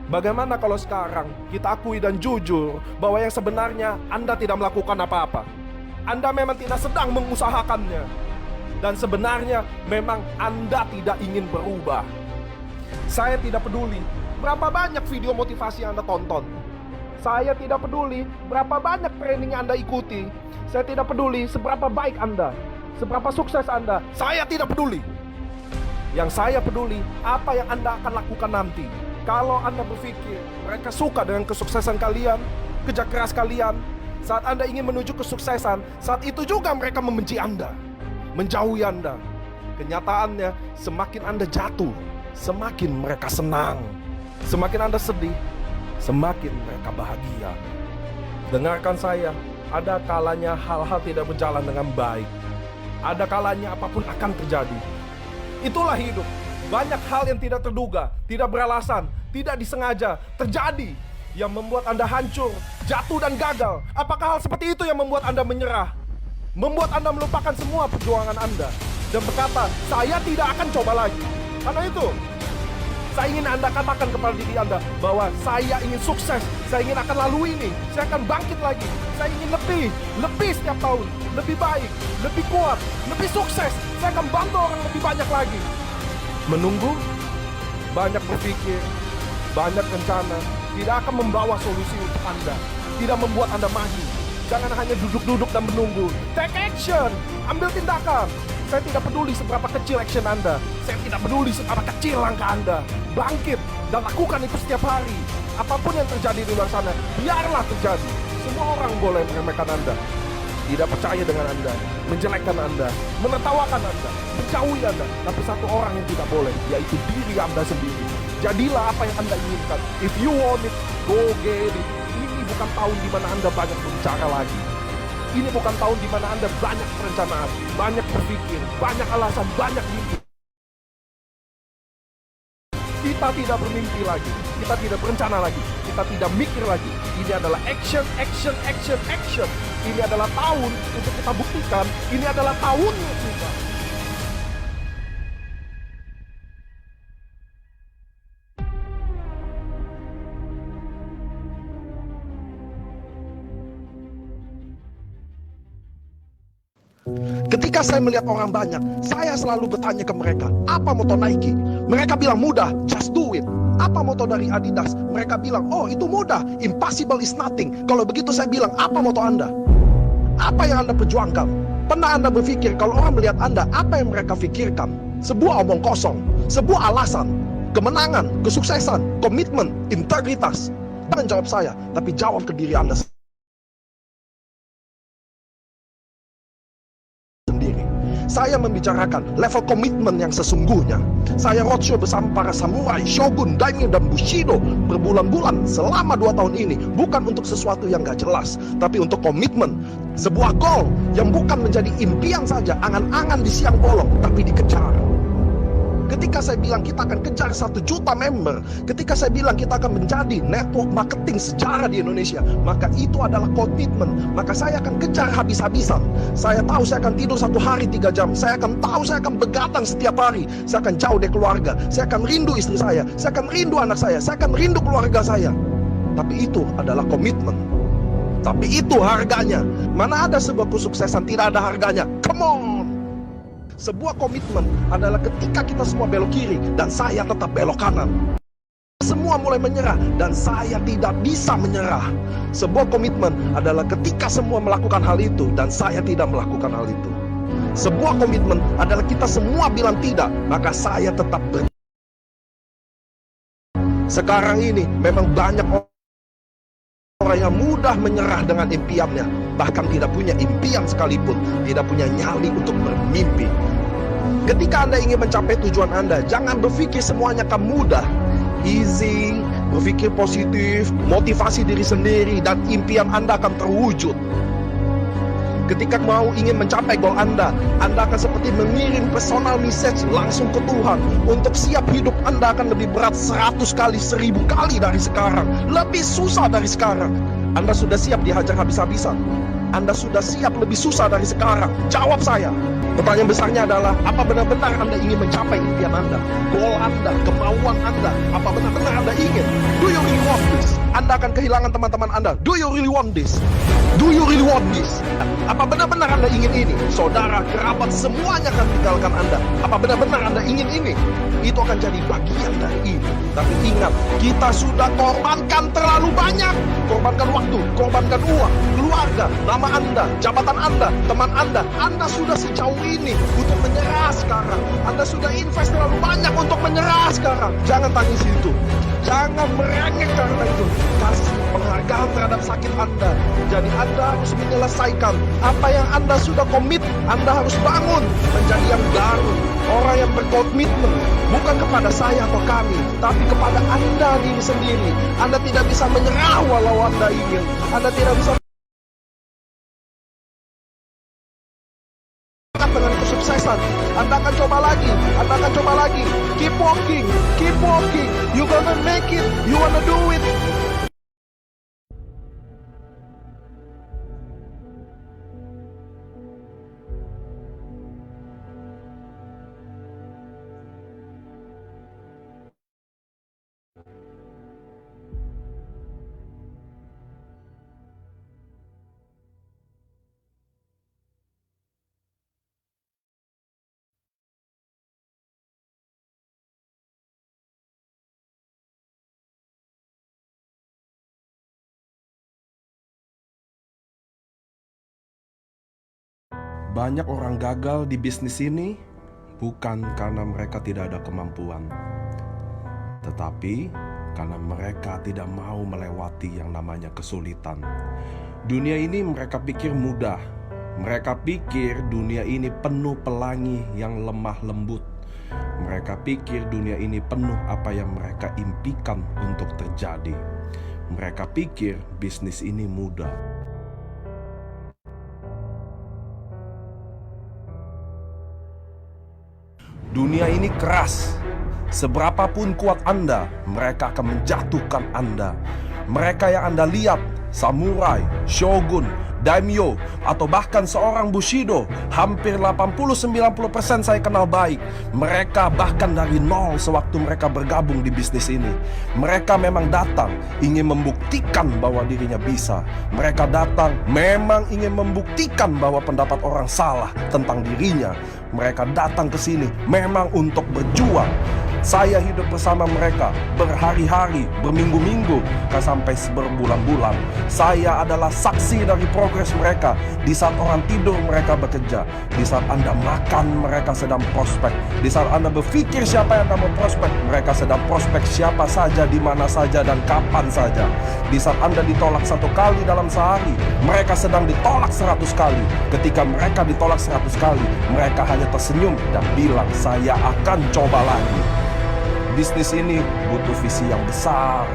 Bagaimana kalau sekarang kita akui dan jujur bahwa yang sebenarnya Anda tidak melakukan apa-apa? Anda memang tidak sedang mengusahakannya. Dan sebenarnya memang Anda tidak ingin berubah. Saya tidak peduli berapa banyak video motivasi yang Anda tonton. Saya tidak peduli berapa banyak training yang Anda ikuti. Saya tidak peduli seberapa baik Anda, seberapa sukses Anda. Saya tidak peduli. Yang saya peduli apa yang Anda akan lakukan nanti. Kalau Anda berpikir mereka suka dengan kesuksesan kalian, kerja keras kalian, saat Anda ingin menuju kesuksesan, saat itu juga mereka membenci Anda, menjauhi Anda. Kenyataannya semakin Anda jatuh, semakin mereka senang. Semakin Anda sedih, semakin mereka bahagia. Dengarkan saya, ada kalanya hal-hal tidak berjalan dengan baik. Ada kalanya apapun akan terjadi. Itulah hidup. Banyak hal yang tidak terduga, tidak beralasan, tidak disengaja terjadi yang membuat Anda hancur, jatuh dan gagal. Apakah hal seperti itu yang membuat Anda menyerah? Membuat Anda melupakan semua perjuangan Anda dan berkata, saya tidak akan coba lagi. Karena itu, saya ingin Anda katakan kepada diri Anda bahwa saya ingin sukses, saya ingin akan lalui ini, saya akan bangkit lagi, saya ingin lebih setiap tahun, lebih baik, lebih kuat, lebih sukses, saya akan bantu orang lebih banyak lagi. Menunggu, banyak berpikir, banyak rencana, tidak akan membawa solusi untuk Anda, tidak membuat Anda maju. Jangan hanya duduk-duduk dan menunggu. Take action, ambil tindakan. Saya tidak peduli seberapa kecil action Anda. Saya tidak peduli seberapa kecil langkah Anda. Bangkit dan lakukan itu setiap hari. Apapun yang terjadi di luar sana, biarlah terjadi. Semua orang boleh meremehkan Anda, tidak percaya dengan Anda, menjelekkan Anda, menertawakan Anda, menjauhi Anda. Tapi satu orang yang tidak boleh, yaitu diri Anda sendiri. Jadilah apa yang Anda inginkan. If you want it, go get it. Ini bukan tahun di mana Anda banyak berbicara lagi. Ini bukan tahun di mana Anda banyak perencanaan, banyak berpikir, banyak alasan, banyak mimpi. Kita tidak bermimpi lagi, kita tidak berencana lagi, kita tidak mikir lagi. Ini adalah action, action, action, action. Ini adalah tahun untuk kita buktikan, ini adalah tahunnya kita. Ketika saya melihat orang banyak, saya selalu bertanya ke mereka, apa moto Nike? Mereka bilang mudah, just do it. Apa moto dari Adidas? Mereka bilang, oh itu mudah, impossible is nothing. Kalau begitu saya bilang, apa moto Anda? Apa yang Anda perjuangkan? Pernah Anda berpikir kalau orang melihat Anda, apa yang mereka pikirkan? Sebuah omong kosong, sebuah alasan, kemenangan, kesuksesan, komitmen, integritas. Jangan jawab saya, tapi jawab ke diri Anda sendiri. Saya membicarakan level komitmen yang sesungguhnya. Saya roadshow bersama para samurai, shogun, daimyo, dan bushido berbulan-bulan selama 2 tahun ini. Bukan untuk sesuatu yang gak jelas, tapi untuk komitmen. Sebuah goal yang bukan menjadi impian saja, angan-angan di siang bolong, tapi dikejar. Ketika saya bilang kita akan kejar 1 juta member, ketika saya bilang kita akan menjadi network marketing sejarah di Indonesia, maka itu adalah komitmen. Maka saya akan kejar habis-habisan. Saya tahu saya akan tidur 1 hari 3 jam. Saya akan tahu saya akan begadang setiap hari. Saya akan jauh dari keluarga. Saya akan rindu istri saya akan rindu anak saya akan rindu keluarga saya. Tapi itu adalah komitmen. Tapi itu harganya. Mana ada sebuah kesuksesan tidak ada harganya? Come on! Sebuah komitmen adalah ketika kita semua belok kiri dan saya tetap belok kanan. Semua mulai menyerah dan saya tidak bisa menyerah. Sebuah komitmen adalah ketika semua melakukan hal itu dan saya tidak melakukan hal itu. Sebuah komitmen adalah kita semua bilang tidak, maka saya tetap Sekarang ini memang banyak orang yang mudah menyerah dengan impiannya, bahkan tidak punya impian sekalipun, tidak punya nyali untuk bermimpi. Ketika Anda ingin mencapai tujuan Anda, jangan berpikir semuanya akan mudah. Easy, berpikir positif, motivasi diri sendiri, dan impian Anda akan terwujud. Ketika mau ingin mencapai goal Anda akan seperti mengirim personal message langsung ke Tuhan. Untuk siap hidup Anda akan lebih berat 100 kali, 1000 kali dari sekarang. Lebih susah dari sekarang. Anda sudah siap dihajar habis-habisan? Anda sudah siap lebih susah dari sekarang? Jawab saya. Pertanyaan besarnya adalah, apa benar-benar Anda ingin mencapai impian Anda? Goal Anda, kemauan Anda, apa benar-benar Anda ingin? Do you really want this? Anda akan kehilangan teman-teman Anda. Do you really want this? Do you really want this? Apa benar-benar Anda ingin ini? Saudara, kerabat, semuanya akan tinggalkan Anda. Apa benar-benar Anda ingin ini? Itu akan jadi bagian dari ini. Tapi ingat, kita sudah korbankan terlalu banyak. Korbankan waktu, korbankan uang, keluarga, nama Anda, jabatan Anda, teman Anda. Anda sudah sejauh ini untuk menyerah sekarang. Anda sudah invest terlalu banyak untuk menyerah sekarang. Jangan tangisi itu. Jangan merengek karena itu. Kasih penghargaan terhadap sakit Anda. Jadi Anda harus menyelesaikan apa yang Anda sudah komit. Anda harus bangun menjadi yang baru. Orang yang berkomitmen bukan kepada saya atau kami, tapi kepada Anda diri sendiri. Anda tidak bisa menyerah walau Anda ingin. Anda tidak bisa dengan kesuksesan. Anda akan coba lagi. Anda akan coba lagi. Keep walking. Keep walking. You gonna make it. You wanna do it. Banyak orang gagal di bisnis ini bukan karena mereka tidak ada kemampuan, tetapi karena mereka tidak mau melewati yang namanya kesulitan. Dunia ini mereka pikir mudah. Mereka pikir dunia ini penuh pelangi yang lemah lembut. Mereka pikir dunia ini penuh apa yang mereka impikan untuk terjadi. Mereka pikir bisnis ini mudah. Dunia ini keras. Seberapapun kuat Anda, mereka akan menjatuhkan Anda. Mereka yang Anda lihat, samurai, shogun, daimyo, atau bahkan seorang bushido, hampir 80-90% saya kenal baik. Mereka bahkan dari nol sewaktu mereka bergabung di bisnis ini. Mereka memang datang ingin membuktikan bahwa dirinya bisa. Mereka datang memang ingin membuktikan bahwa pendapat orang salah tentang dirinya. Mereka datang ke sini memang untuk berjuang. Saya hidup bersama mereka berhari-hari, berminggu-minggu, sampai berbulan-bulan. Saya adalah saksi dari progres mereka. Di saat orang tidur mereka bekerja. Di saat Anda makan mereka sedang prospek. Di saat Anda berpikir siapa yang Anda mau prospek, mereka sedang prospek siapa saja, di mana saja, dan kapan saja. Di saat Anda ditolak 1 kali dalam sehari, mereka sedang ditolak 100 kali. Ketika mereka ditolak 100 kali, mereka hanya tersenyum dan bilang, saya akan coba lagi. Bisnis ini butuh visi yang besar.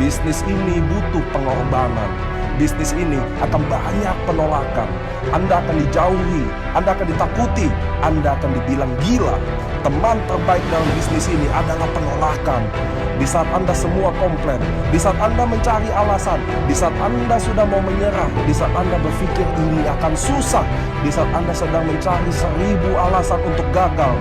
Bisnis ini butuh pengorbanan. Bisnis ini akan banyak penolakan. Anda akan dijauhi, Anda akan ditakuti, Anda akan dibilang gila. Teman terbaik dalam bisnis ini adalah penolakan. Di saat Anda semua komplain, di saat Anda mencari alasan, di saat Anda sudah mau menyerah, di saat Anda berpikir ini akan susah, di saat Anda sedang mencari 1000 alasan untuk gagal,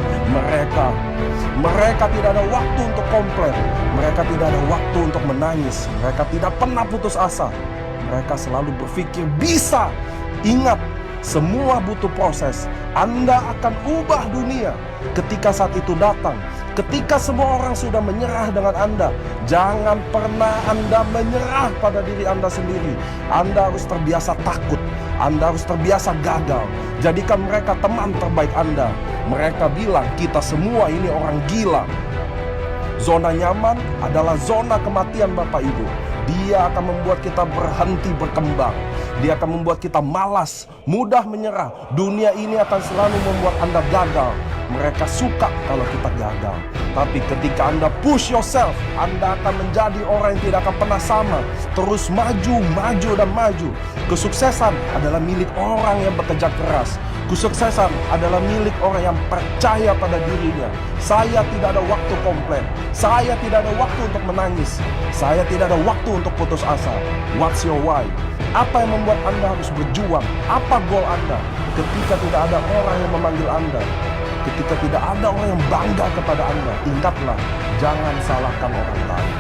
mereka tidak ada waktu untuk komplain. Mereka tidak ada waktu untuk menangis. Mereka tidak pernah putus asa. Mereka selalu berpikir bisa. Ingat, semua butuh proses. Anda akan ubah dunia ketika saat itu datang. Ketika semua orang sudah menyerah dengan Anda, jangan pernah Anda menyerah pada diri Anda sendiri. Anda harus terbiasa takut, Anda harus terbiasa gagal. Jadikan mereka teman terbaik Anda. Mereka bilang kita semua ini orang gila. Zona nyaman adalah zona kematian Bapak Ibu. Dia akan membuat kita berhenti berkembang. Dia akan membuat kita malas, mudah menyerah. Dunia ini akan selalu membuat Anda gagal. Mereka suka kalau kita gagal. Tapi ketika Anda push yourself, Anda akan menjadi orang yang tidak akan pernah sama. Terus maju, maju, dan maju. Kesuksesan adalah milik orang yang bekerja keras. Kesuksesan adalah milik orang yang percaya pada dirinya. Saya tidak ada waktu komplain. Saya tidak ada waktu untuk menangis. Saya tidak ada waktu untuk putus asa. What's your why? Apa yang membuat Anda harus berjuang? Apa goal Anda? Ketika tidak ada orang yang memanggil Anda, ketika tidak ada orang yang bangga kepada Anda, ingatlah, jangan salahkan orang lain.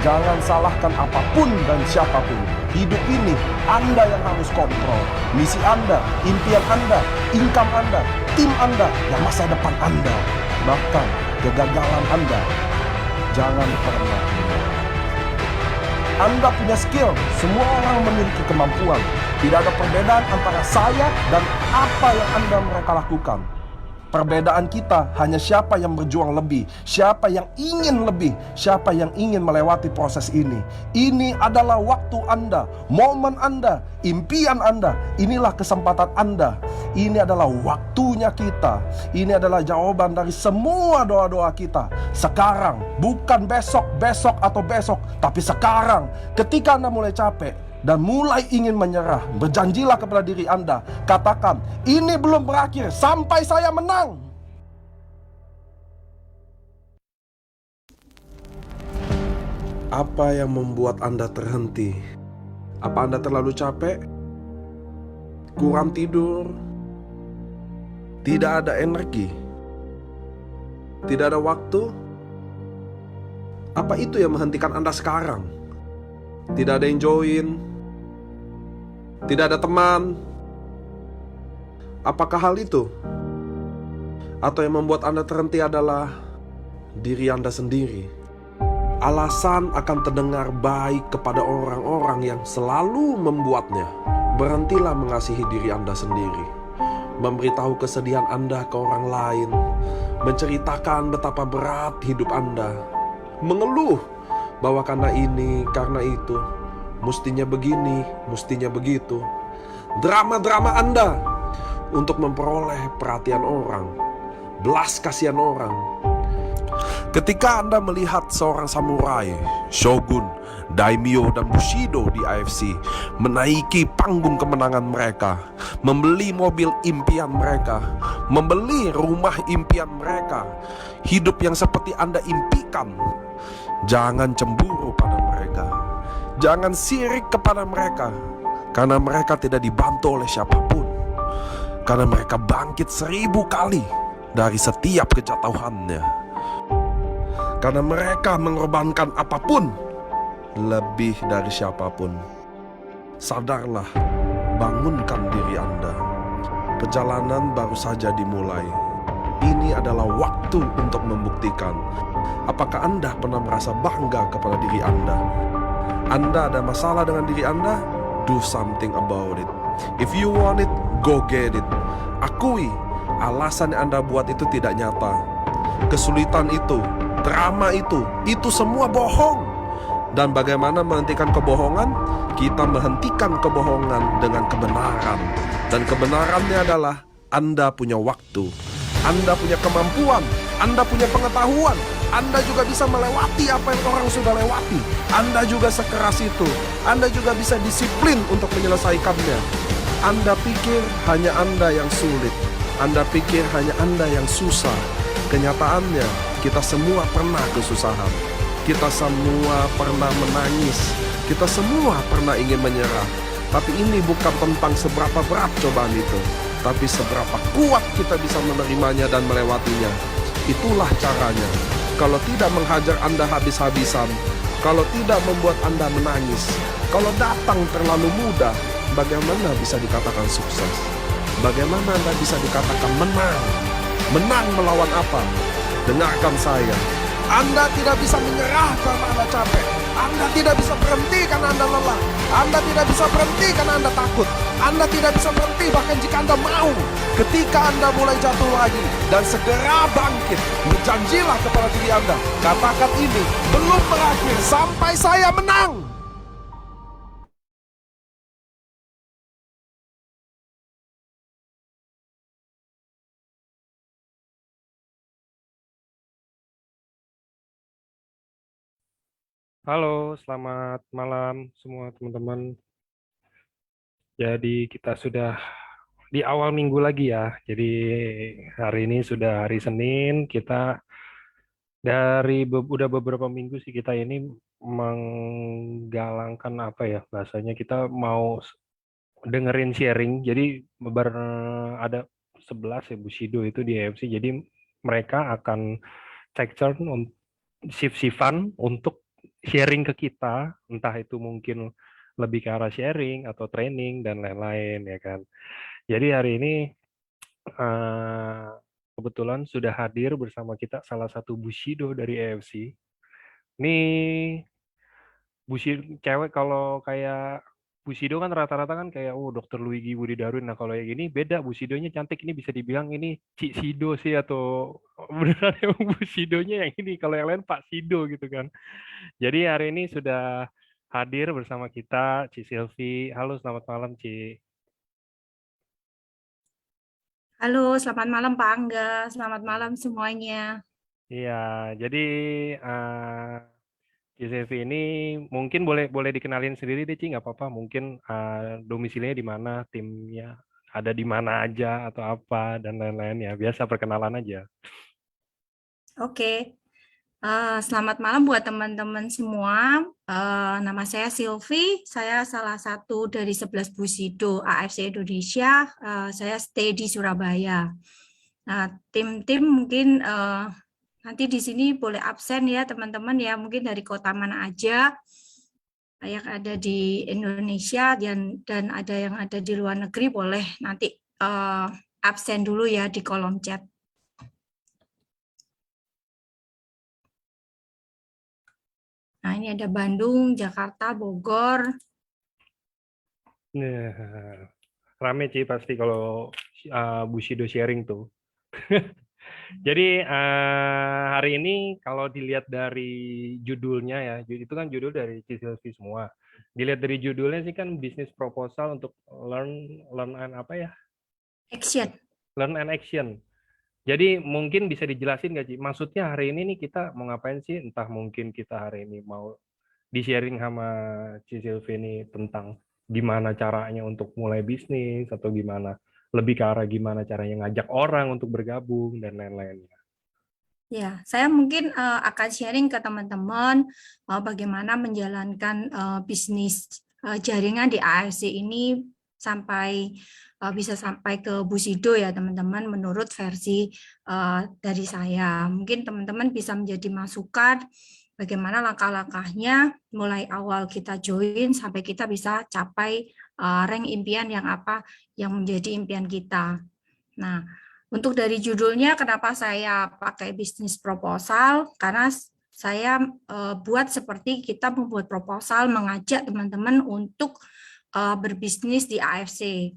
Jangan salahkan apapun dan siapapun. Hidup ini Anda yang harus kontrol. Misi Anda, impian Anda, income Anda, tim Anda, dan masa depan Anda. Bahkan kegagalan Anda, jangan pernah menyerah. Anda punya skill, semua orang memiliki kemampuan. Tidak ada perbedaan antara saya dan apa yang mereka lakukan. Perbedaan kita hanya siapa yang berjuang lebih, siapa yang ingin lebih, siapa yang ingin melewati proses ini. Ini adalah waktu Anda, momen Anda, impian Anda. Inilah kesempatan Anda. Ini adalah waktunya kita. Ini adalah jawaban dari semua doa-doa kita. Sekarang, bukan besok, atau besok, tapi sekarang. Ketika Anda mulai capek dan mulai ingin menyerah, berjanjilah kepada diri Anda. Katakan, ini belum berakhir sampai saya menang. Apa yang membuat Anda terhenti? Apa Anda terlalu capek? Kurang tidur? Tidak ada energi? Tidak ada waktu? Apa itu yang menghentikan Anda sekarang? Tidak ada yang join? Tidak ada teman? Apakah hal itu? Atau yang membuat Anda terhenti adalah diri Anda sendiri? Alasan akan terdengar baik kepada orang-orang yang selalu membuatnya. Berhentilah mengasihi diri Anda sendiri. Memberitahu kesedihan Anda ke orang lain. Menceritakan betapa berat hidup Anda. Mengeluh bahwa karena ini, karena itu, mustinya begini, mustinya begitu. Drama-drama Anda untuk memperoleh perhatian orang, belas kasihan orang. Ketika Anda melihat seorang samurai, shogun, daimyo, dan bushido di AFC menaiki panggung kemenangan mereka, membeli mobil impian mereka, membeli rumah impian mereka, hidup yang seperti Anda impikan, jangan cemburu pada mereka. Jangan sirik kepada mereka, karena mereka tidak dibantu oleh siapapun. Karena mereka bangkit 1000 kali dari setiap kejatuhannya. Karena mereka mengorbankan apapun lebih dari siapapun. Sadarlah, bangunkan diri Anda. Perjalanan baru saja dimulai. Ini adalah waktu untuk membuktikan. Apakah Anda pernah merasa bangga kepada diri Anda? Anda ada masalah dengan diri Anda? Do something about it. If you want it, go get it. Akui, alasan yang Anda buat itu tidak nyata. Kesulitan itu, drama itu semua bohong. Dan bagaimana menghentikan kebohongan? Kita menghentikan kebohongan dengan kebenaran. Dan kebenarannya adalah Anda punya waktu, Anda punya kemampuan, Anda punya pengetahuan. Anda juga bisa melewati apa yang orang sudah lewati. Anda juga sekeras itu. Anda juga bisa disiplin untuk menyelesaikannya. Anda pikir hanya Anda yang sulit. Anda pikir hanya Anda yang susah. Kenyataannya, kita semua pernah kesusahan. Kita semua pernah menangis. Kita semua pernah ingin menyerah. Tapi ini bukan tentang seberapa berat cobaan itu, tapi seberapa kuat kita bisa menerimanya dan melewatinya. Itulah caranya. Kalau tidak menghajar Anda habis-habisan, kalau tidak membuat Anda menangis, kalau datang terlalu mudah, bagaimana bisa dikatakan sukses? Bagaimana Anda bisa dikatakan menang? Menang melawan apa? Dengarkan saya. Anda tidak bisa menyerah karena Anda capek. Anda tidak bisa berhenti karena Anda lelah. Anda tidak bisa berhenti karena Anda takut. Anda tidak bisa berhenti bahkan jika Anda mau. Ketika Anda mulai jatuh lagi dan segera bangkit, berjanjilah kepada diri Anda. Katakan ini belum berakhir sampai saya menang. Halo, selamat malam semua teman-teman. Jadi kita sudah di awal minggu lagi ya. Jadi hari ini sudah hari Senin. Kita udah beberapa minggu sih kita ini menggalangkan apa ya bahasanya, kita mau dengerin sharing. Jadi ada 11 ya Bushido itu di AFC. Jadi mereka akan take turn shift-shiftan untuk sharing ke kita, entah itu mungkin lebih ke arah sharing atau training dan lain-lain ya kan. Jadi hari ini kebetulan sudah hadir bersama kita salah satu Bushido dari AFC. Ini Bushido cewek, kalau kayak Bushido kan rata-rata kan kayak Dokter Luigi Budi Darwin. Nah kalau yang ini beda, Bushidonya cantik, ini bisa dibilang ini Cik Sido sih, atau beneran emang Bushidonya yang ini, kalau yang lain Pak Sido gitu kan. Jadi hari ini sudah hadir bersama kita Ci Silvi. Halo, selamat malam Ci. Halo, selamat malam Pak Angga. Selamat malam semuanya. Iya, jadi Ci Silvi ini mungkin boleh boleh dikenalin sendiri deh Ci, nggak apa-apa. Mungkin domisilinya di mana, timnya ada di mana aja atau apa dan lain-lain ya. Biasa perkenalan aja. Oke, selamat malam buat teman-teman semua. Nama saya Silvi, saya salah satu dari 11 Bushido AFC Indonesia. Saya stay di Surabaya. Nah, tim-tim mungkin nanti di sini boleh absen ya teman-teman ya, mungkin dari kota mana aja yang ada di Indonesia dan ada yang ada di luar negeri, boleh nanti absen dulu ya di kolom chat. Nah, ini ada Bandung, Jakarta, Bogor. Nah, rame Ci pasti kalau Bushido sharing tuh. Jadi hari ini kalau dilihat dari judulnya ya, itu kan judul dari Ci Silvi semua. Dilihat dari judulnya sih kan bisnis proposal untuk learn and apa ya? Action. Learn and action. Jadi mungkin bisa dijelasin nggak Ci? Maksudnya hari ini nih kita mau ngapain sih? Entah mungkin kita hari ini mau di-sharing sama Ci Silvi ini tentang gimana caranya untuk mulai bisnis, atau gimana lebih ke arah gimana caranya ngajak orang untuk bergabung dan lain-lain. Ya, saya mungkin akan sharing ke teman-teman bagaimana menjalankan bisnis jaringan di AFC ini sampai bisa sampai ke Bushido ya teman-teman, menurut versi dari saya. Mungkin teman-teman bisa menjadi masukan bagaimana langkah-langkahnya mulai awal kita join sampai kita bisa capai rank impian yang apa yang menjadi impian kita. Nah, untuk dari judulnya kenapa saya pakai bisnis proposal, karena saya buat seperti kita membuat proposal mengajak teman-teman untuk berbisnis di AFC.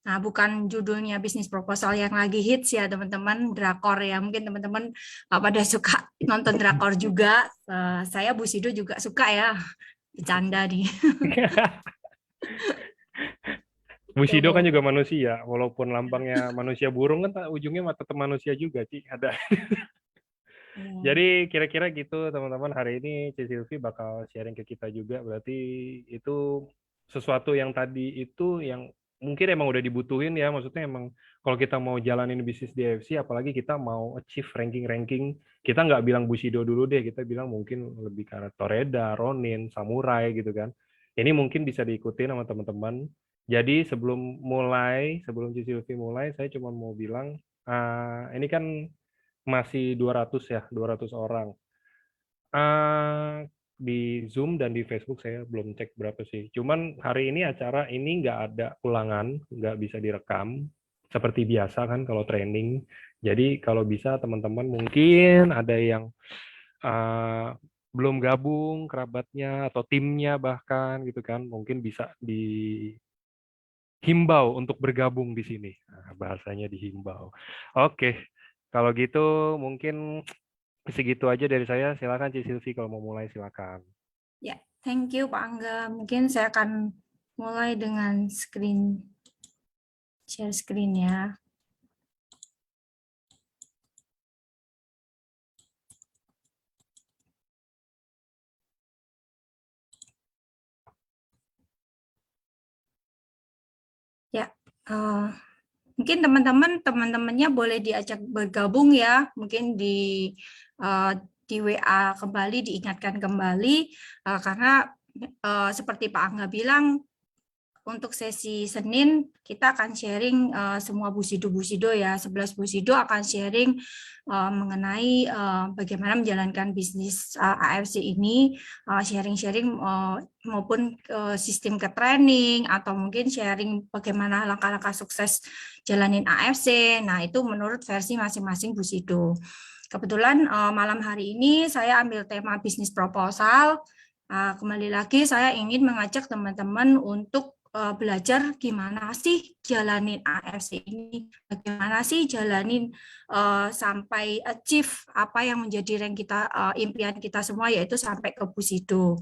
Nah, bukan judulnya bisnis proposal yang lagi hits ya teman-teman, drakor ya. Mungkin teman-teman pada suka nonton drakor juga. Saya Bushido juga suka ya, bercanda nih. Bushido kan juga manusia, walaupun lambangnya manusia burung kan ujungnya tetap manusia juga sih ada. Jadi kira-kira gitu teman-teman, hari ini Ci Silvi bakal sharing ke kita juga. Berarti itu sesuatu yang tadi itu yang mungkin emang udah dibutuhin ya, maksudnya emang kalau kita mau jalanin bisnis di AFC, apalagi kita mau achieve ranking-ranking, kita nggak bilang Bushido dulu deh, kita bilang mungkin lebih ke arah Toreda, Ronin, Samurai gitu kan. Ini mungkin bisa diikutin sama teman-teman. Jadi sebelum Ci Silvi mulai, saya cuma mau bilang, ini kan masih 200 ya, 200 orang. Di Zoom dan di Facebook saya belum cek berapa sih. Cuman hari ini acara ini nggak ada ulangan, nggak bisa direkam. seperti biasa kan kalau training. Jadi kalau bisa teman-teman mungkin ada yang belum gabung kerabatnya atau timnya bahkan gitu kan, mungkin bisa dihimbau untuk bergabung di sini. Nah, bahasanya dihimbau. Oke, kalau gitu mungkin segitu aja dari saya. Silakan Ci Silvi kalau mau mulai, silakan. Ya, thank you Pak Angga. Mungkin saya akan mulai dengan share screen ya. Ya, mungkin teman-temannya boleh diajak bergabung ya, mungkin di WA kembali, diingatkan kembali, karena seperti Pak Angga bilang, untuk sesi Senin kita akan sharing semua busido ya, 11 busido akan sharing mengenai bagaimana menjalankan bisnis AFC ini, sharing-sharing maupun sistem ke training atau mungkin sharing bagaimana langkah-langkah sukses jalanin AFC. Nah, itu menurut versi masing-masing busido. Kebetulan malam hari ini saya ambil tema bisnis proposal. Kembali lagi saya ingin mengajak teman-teman untuk belajar gimana sih jalanin AFC ini, bagaimana sih jalanin sampai achieve apa yang menjadi rank kita, impian kita semua, yaitu sampai ke busido.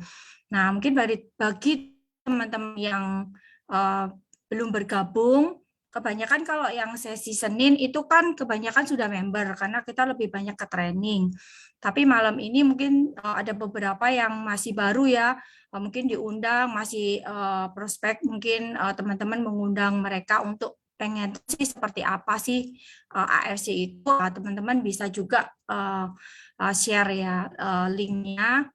Nah, mungkin bagi teman-teman yang belum bergabung, kebanyakan kalau yang sesi Senin itu kan kebanyakan sudah member karena kita lebih banyak ke training. Tapi malam ini mungkin ada beberapa yang masih baru ya, mungkin diundang, masih prospek, mungkin teman-teman mengundang mereka untuk pengen sih seperti apa sih AFC itu. Teman-teman bisa juga share ya linknya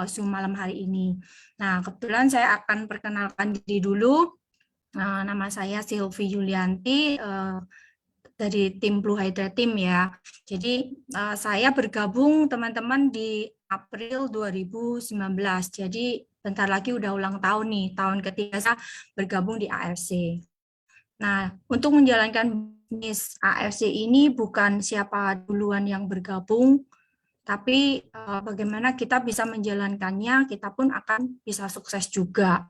Zoom malam hari ini. Nah, kebetulan saya akan perkenalkan diri dulu. Nama saya Silvi Yulianti dari tim Blue Hydra Team ya. Jadi saya bergabung teman-teman di April 2019. Jadi bentar lagi udah ulang tahun nih, tahun ketiga saya bergabung di AFC. Nah, untuk menjalankan bisnis AFC ini bukan siapa duluan yang bergabung, tapi bagaimana kita bisa menjalankannya, kita pun akan bisa sukses juga.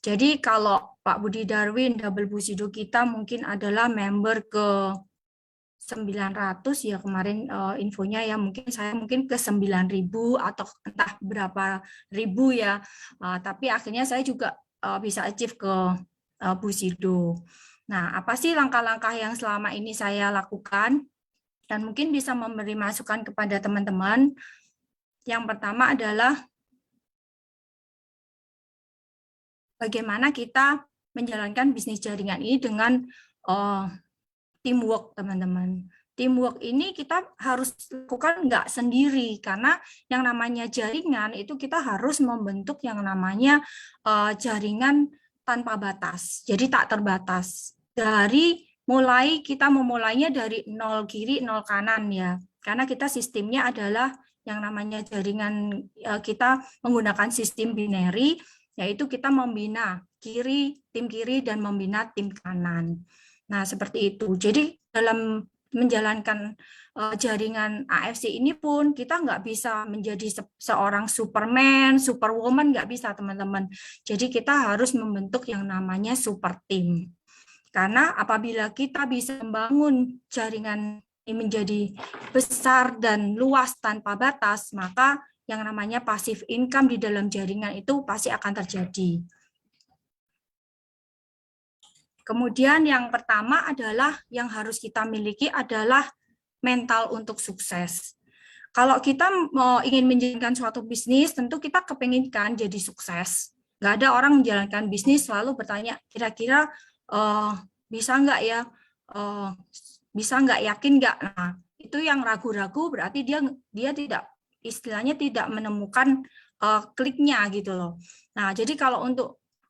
Jadi kalau Pak Budi Darwin, double busido kita mungkin adalah member ke 900 ya kemarin infonya ya, mungkin saya ke 9.000 atau entah berapa ribu ya, tapi akhirnya saya juga bisa achieve ke busido. Nah, apa sih langkah-langkah yang selama ini saya lakukan dan mungkin bisa memberi masukan kepada teman-teman. Yang pertama adalah bagaimana kita menjalankan bisnis jaringan ini dengan teamwork, teman-teman. Teamwork ini kita harus lakukan nggak sendiri, karena yang namanya jaringan itu kita harus membentuk yang namanya jaringan tanpa batas, jadi tak terbatas. Kita memulainya dari 0 kiri, 0 kanan ya, karena kita sistemnya adalah yang namanya jaringan, kita menggunakan sistem binary, yaitu kita membina tim kiri dan membina tim kanan. Nah, seperti itu. Jadi dalam menjalankan jaringan AFC ini pun kita nggak bisa menjadi seorang Superman, Superwoman, nggak bisa teman-teman. Jadi kita harus membentuk yang namanya super team. Karena apabila kita bisa membangun jaringan ini menjadi besar dan luas tanpa batas, maka yang namanya passive income di dalam jaringan itu pasti akan terjadi. Kemudian yang pertama adalah yang harus kita miliki adalah mental untuk sukses. Kalau kita ingin menjalankan suatu bisnis, tentu kita kepinginkan jadi sukses. Nggak ada orang menjalankan bisnis selalu bertanya, kira-kira bisa nggak ya, bisa nggak, yakin nggak. Nah, itu yang ragu-ragu berarti dia tidak, istilahnya tidak menemukan kliknya gitu loh. Nah, jadi kalau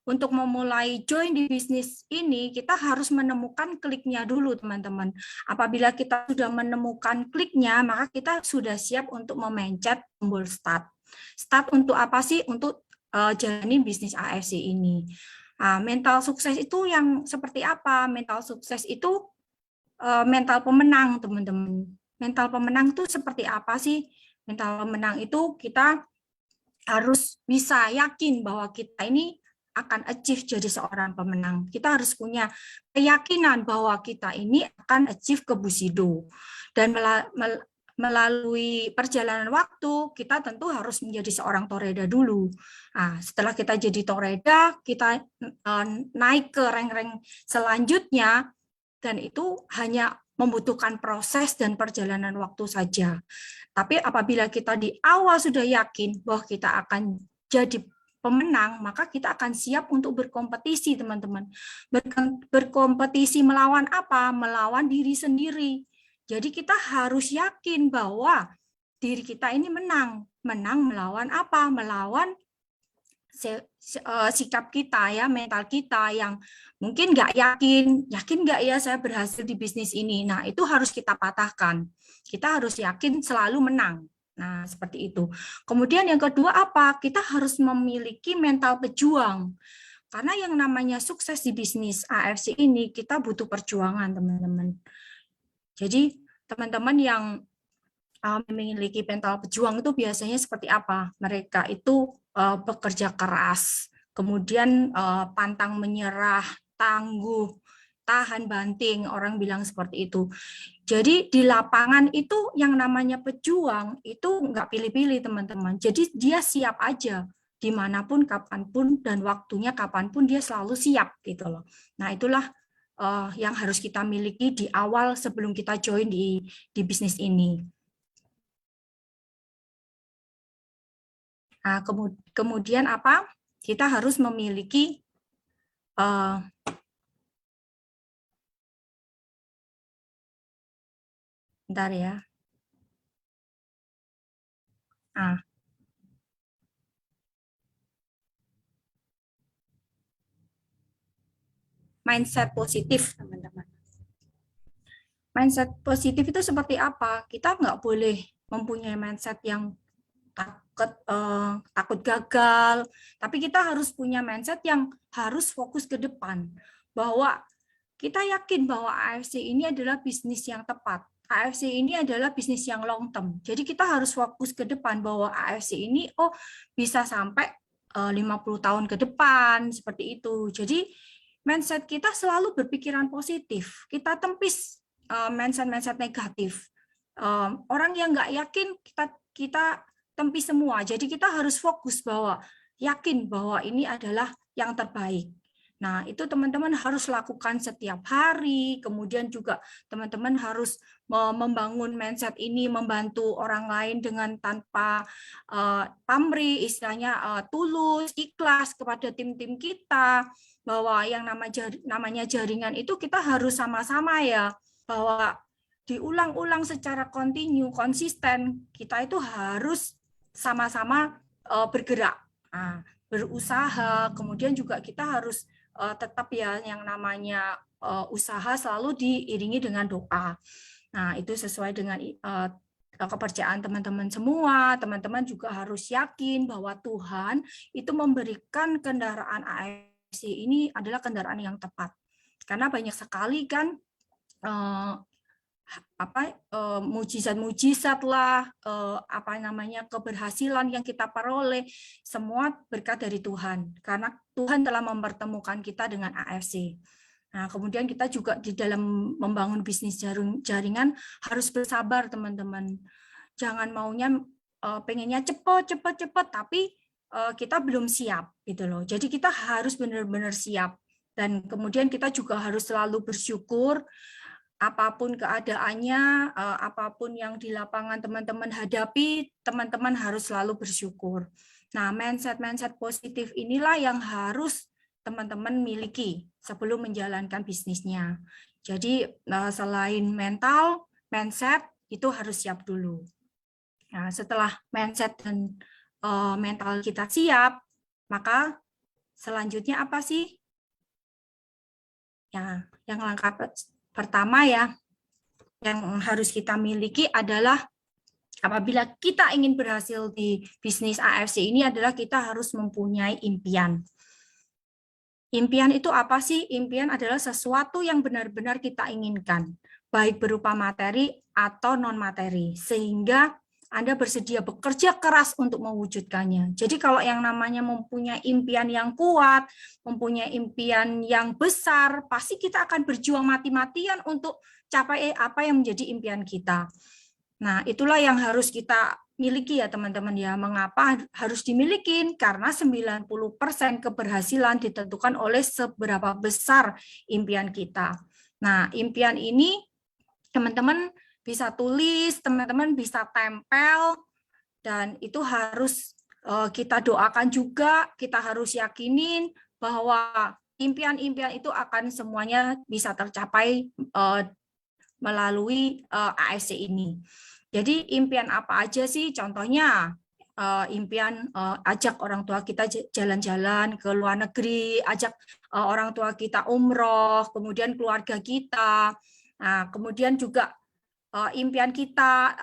untuk memulai join di bisnis ini, kita harus menemukan kliknya dulu, teman-teman. Apabila kita sudah menemukan kliknya, maka kita sudah siap untuk memencet tombol start. Start untuk apa sih? Untuk jalani bisnis AFC ini. Mental sukses itu yang seperti apa? Mental sukses itu mental pemenang, teman-teman. Mental pemenang itu seperti apa sih? Mental pemenang itu kita harus bisa yakin bahwa kita ini akan achieve jadi seorang pemenang. Kita harus punya keyakinan bahwa kita ini akan achieve ke Bushido. Dan melalui perjalanan waktu, kita tentu harus menjadi seorang toreda dulu. Nah, setelah kita jadi toreda, kita naik ke rank-rank selanjutnya, dan itu hanya membutuhkan proses dan perjalanan waktu saja. Tapi apabila kita di awal sudah yakin bahwa kita akan jadi pemenang, maka kita akan siap untuk berkompetisi, teman-teman. Berkompetisi melawan apa? Melawan diri sendiri. Jadi kita harus yakin bahwa diri kita ini menang. Menang melawan apa? Melawan sikap kita ya, mental kita yang mungkin nggak yakin nggak ya saya berhasil di bisnis ini. Nah, itu harus kita patahkan. Kita harus yakin selalu menang. Nah, seperti itu. Kemudian yang kedua apa? Kita harus memiliki mental pejuang. Karena yang namanya sukses di bisnis AFC ini, kita butuh perjuangan, teman-teman. Jadi, teman-teman yang memiliki mental pejuang itu biasanya seperti apa? Mereka itu bekerja keras, kemudian pantang menyerah, tangguh, tahan banting, orang bilang seperti itu. Jadi di lapangan itu yang namanya pejuang itu nggak pilih-pilih, teman-teman. Jadi dia siap aja dimanapun, kapanpun, dan waktunya kapanpun dia selalu siap gitu loh. Nah, itulah yang harus kita miliki di awal sebelum kita join di bisnis ini. Nah, kemudian apa? Kita harus memiliki bentar ya. Nah, mindset positif, teman-teman. Mindset positif itu seperti apa? Kita nggak boleh mempunyai mindset yang takut gagal, tapi kita harus punya mindset yang harus fokus ke depan, bahwa kita yakin bahwa AFC ini adalah bisnis yang tepat. AFC ini adalah bisnis yang long term. Jadi kita harus fokus ke depan bahwa AFC ini bisa sampai 50 tahun ke depan seperti itu. Jadi mindset kita selalu berpikiran positif. Kita tempis mindset negatif. Orang yang nggak yakin kita tempis semua. Jadi kita harus fokus bahwa yakin bahwa ini adalah yang terbaik. Nah, itu teman-teman harus lakukan setiap hari. Kemudian juga teman-teman harus membangun mindset ini, membantu orang lain dengan tanpa pamrih, istilahnya tulus, ikhlas kepada tim-tim kita. Bahwa yang namanya jaringan itu kita harus sama-sama ya, bahwa diulang-ulang secara kontinu, konsisten. Kita itu harus sama-sama bergerak, berusaha, kemudian juga kita harus tetap ya yang namanya usaha selalu diiringi dengan doa. Nah, itu sesuai dengan kepercayaan teman-teman semua. Teman-teman juga harus yakin bahwa Tuhan itu memberikan kendaraan AFC ini adalah kendaraan yang tepat. Karena banyak sekali kan mujizat lah, keberhasilan yang kita peroleh, semua berkat dari Tuhan, karena Tuhan telah mempertemukan kita dengan AFC. Nah, kemudian kita juga di dalam membangun bisnis jaringan harus bersabar, teman-teman. Jangan maunya pengennya cepat, tapi kita belum siap gitu loh. Jadi kita harus benar-benar siap, dan kemudian kita juga harus selalu bersyukur. Apapun keadaannya, apapun yang di lapangan teman-teman hadapi, teman-teman harus selalu bersyukur. Nah, mindset positif inilah yang harus teman-teman miliki sebelum menjalankan bisnisnya. Jadi, selain mindset itu harus siap dulu. Nah, setelah mindset dan mental kita siap, maka selanjutnya apa sih? Ya, yang langkah pertama ya, yang harus kita miliki adalah apabila kita ingin berhasil di bisnis AFC ini adalah kita harus mempunyai impian. Impian itu apa sih? Impian adalah sesuatu yang benar-benar kita inginkan, baik berupa materi atau non-materi, sehingga Anda bersedia bekerja keras untuk mewujudkannya. Jadi kalau yang namanya mempunyai impian yang kuat, mempunyai impian yang besar, pasti kita akan berjuang mati-matian untuk capai apa yang menjadi impian kita. Nah, itulah yang harus kita miliki ya teman-teman ya. Mengapa harus dimiliki? Karena 90% keberhasilan ditentukan oleh seberapa besar impian kita. Nah, impian ini teman-teman bisa tulis, teman-teman bisa tempel, dan itu harus kita doakan juga, kita harus yakinin bahwa impian-impian itu akan semuanya bisa tercapai melalui ASC ini. Jadi impian apa aja sih? Contohnya impian ajak orang tua kita jalan-jalan ke luar negeri, ajak orang tua kita umroh, kemudian keluarga kita. Nah, kemudian juga impian kita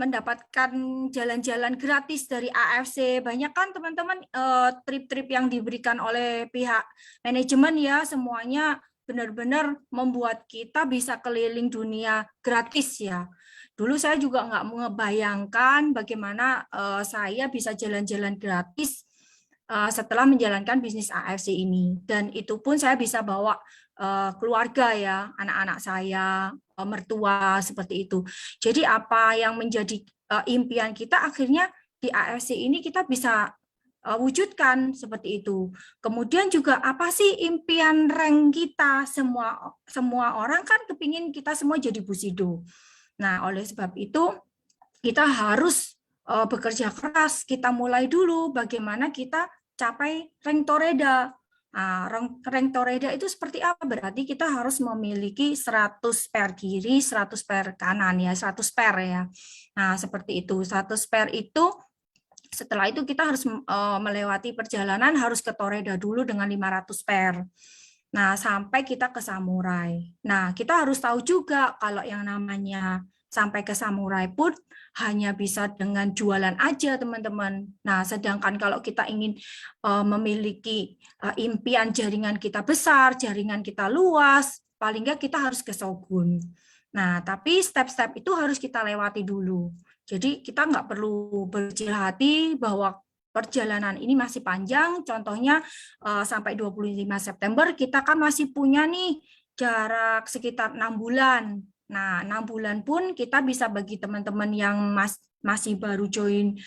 mendapatkan jalan-jalan gratis dari AFC. Banyak kan teman-teman trip-trip yang diberikan oleh pihak manajemen ya, semuanya benar-benar membuat kita bisa keliling dunia gratis ya. Dulu saya juga nggak mengebayangkan bagaimana saya bisa jalan-jalan gratis setelah menjalankan bisnis AFC ini. Dan itu pun saya bisa bawa keluarga ya, anak-anak saya, mertua, seperti itu. Jadi apa yang menjadi impian kita akhirnya di AFC ini kita bisa wujudkan seperti itu. Kemudian juga apa sih impian rank kita? Semua orang kan kepingin kita semua jadi Busido. Nah, oleh sebab itu kita harus bekerja keras. Kita mulai dulu bagaimana kita capai rank Toreda. Nah, rank Toreda itu seperti apa? Berarti kita harus memiliki 100 per kiri, 100 per kanan ya, 100 per ya. Nah, seperti itu. 100 per itu setelah itu kita harus melewati perjalanan, harus ke Toreda dulu dengan 500 per. Nah, sampai kita ke samurai. Nah, kita harus tahu juga kalau yang namanya sampai ke samurai pun hanya bisa dengan jualan aja, teman-teman. Nah, sedangkan kalau kita ingin memiliki impian jaringan kita besar, jaringan kita luas, paling nggak kita harus ke Shogun. Nah, tapi step-step itu harus kita lewati dulu. Jadi kita nggak perlu berkecil hati bahwa perjalanan ini masih panjang, contohnya sampai 25 September kita kan masih punya nih jarak sekitar 6 bulan. Nah, 6 bulan pun kita bisa bagi teman-teman yang masih baru join,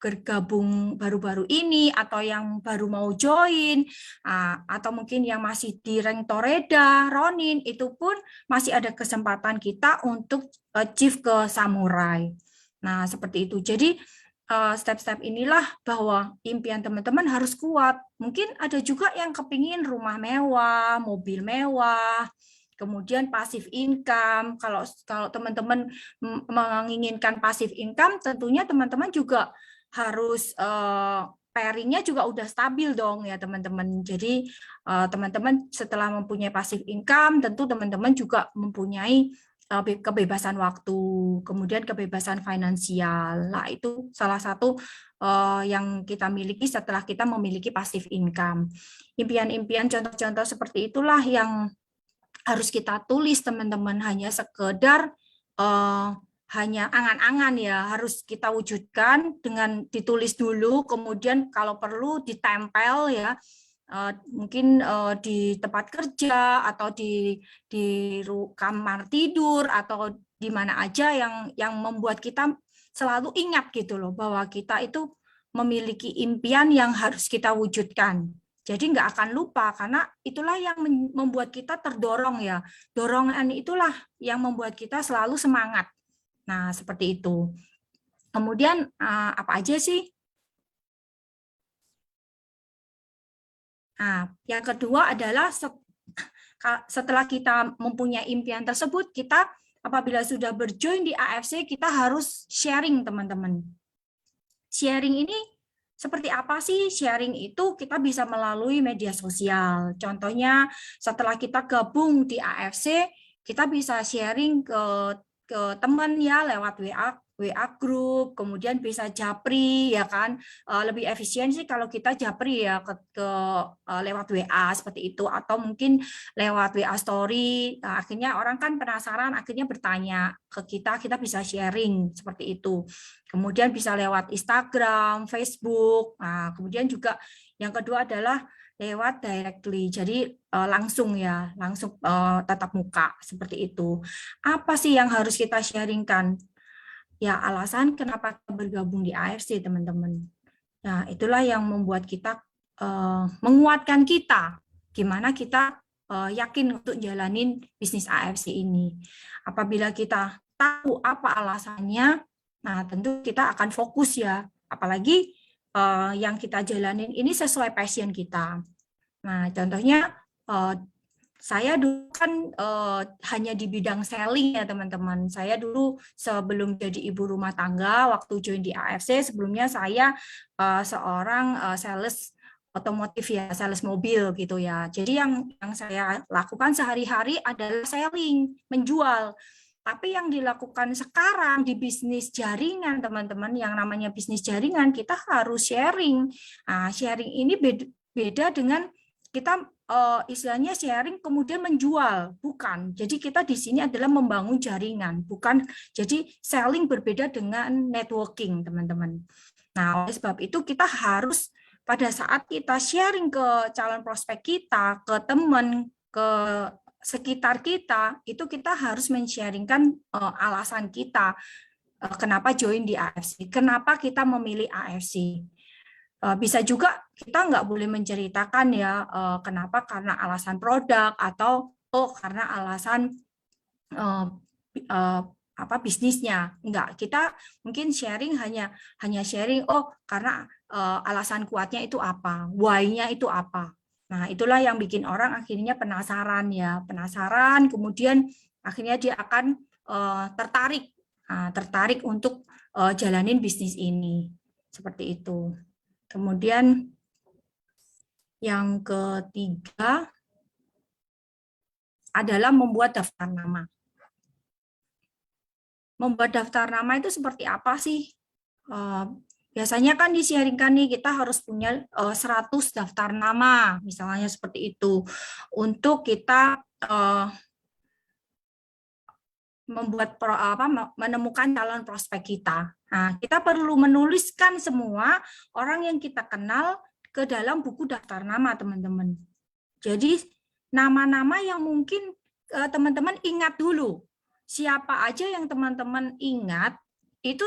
bergabung baru-baru ini, atau yang baru mau join, atau mungkin yang masih di rank Toreda, Ronin, itu pun masih ada kesempatan kita untuk achieve ke samurai. Nah, seperti itu. Jadi, step-step inilah bahwa impian teman-teman harus kuat. Mungkin ada juga yang kepingin rumah mewah, mobil mewah, kemudian passive income. Kalau teman-teman menginginkan passive income, tentunya teman-teman juga harus pairingnya juga udah stabil dong ya teman-teman. Jadi teman-teman setelah mempunyai passive income, tentu teman-teman juga mempunyai kebebasan waktu, kemudian kebebasan finansial. Nah, itu salah satu yang kita miliki setelah kita memiliki passive income. Impian-impian contoh-contoh seperti itulah yang harus kita tulis, teman-teman. Hanya sekedar hanya angan-angan ya, harus kita wujudkan dengan ditulis dulu, kemudian kalau perlu ditempel ya, mungkin di tempat kerja atau di kamar tidur atau di mana aja yang membuat kita selalu ingat gitu loh bahwa kita itu memiliki impian yang harus kita wujudkan. Jadi nggak akan lupa karena itulah yang membuat kita terdorong ya. Dorongan itulah yang membuat kita selalu semangat. Nah, seperti itu. Kemudian apa aja sih? Nah, yang kedua adalah setelah kita mempunyai impian tersebut, kita apabila sudah berjoin di AFC, kita harus sharing, teman-teman. Sharing ini seperti apa sih? Sharing itu kita bisa melalui media sosial. Contohnya, setelah kita gabung di AFC, kita bisa sharing ke teman ya lewat WA group, kemudian bisa japri ya kan. Lebih efisien sih kalau kita japri ya lewat WA seperti itu, atau mungkin lewat WA story. Nah, akhirnya orang kan penasaran, akhirnya bertanya ke kita, kita bisa sharing seperti itu. Kemudian bisa lewat Instagram, Facebook. Nah, kemudian juga yang kedua adalah lewat directly, jadi langsung ya, langsung tatap muka seperti itu. Apa sih yang harus kita sharingkan? Ya, alasan kenapa kita bergabung di AFC, teman-teman. Nah, itulah yang membuat kita menguatkan kita, gimana kita yakin untuk jalanin bisnis AFC ini. Apabila kita tahu apa alasannya, nah tentu kita akan fokus ya, apalagi yang kita jalanin ini sesuai passion kita. Nah, contohnya saya dulu kan hanya di bidang selling ya teman-teman. Saya dulu sebelum jadi ibu rumah tangga, waktu join di AFC, sebelumnya saya seorang sales otomotif ya, sales mobil gitu ya. Jadi yang saya lakukan sehari-hari adalah selling, menjual. Tapi yang dilakukan sekarang di bisnis jaringan, teman-teman, yang namanya bisnis jaringan, kita harus sharing. Nah, sharing ini beda dengan kita istilahnya sharing kemudian menjual, bukan. Jadi kita di sini adalah membangun jaringan, bukan. Jadi selling berbeda dengan networking, teman-teman. Nah, oleh sebab itu kita harus pada saat kita sharing ke calon prospek kita, ke teman, ke sekitar kita, itu kita harus men-sharingkan alasan kita kenapa join di AFC, kenapa kita memilih AFC. Bisa juga kita nggak boleh menceritakan ya kenapa, karena alasan produk atau karena alasan bisnisnya. Enggak, kita mungkin sharing hanya sharing karena alasan kuatnya itu apa, why-nya itu apa. Nah, itulah yang bikin orang akhirnya penasaran ya, kemudian akhirnya dia akan tertarik untuk jalanin bisnis ini. Seperti itu. Kemudian yang ketiga adalah membuat daftar nama. Membuat daftar nama itu seperti apa sih? Biasanya kan di-sharingkan nih, kita harus punya 100 daftar nama, misalnya seperti itu. Untuk kita menemukan calon prospek kita. Nah, kita perlu menuliskan semua orang yang kita kenal ke dalam buku daftar nama, teman-teman. Jadi, nama-nama yang mungkin teman-teman ingat dulu. Siapa aja yang teman-teman ingat, itu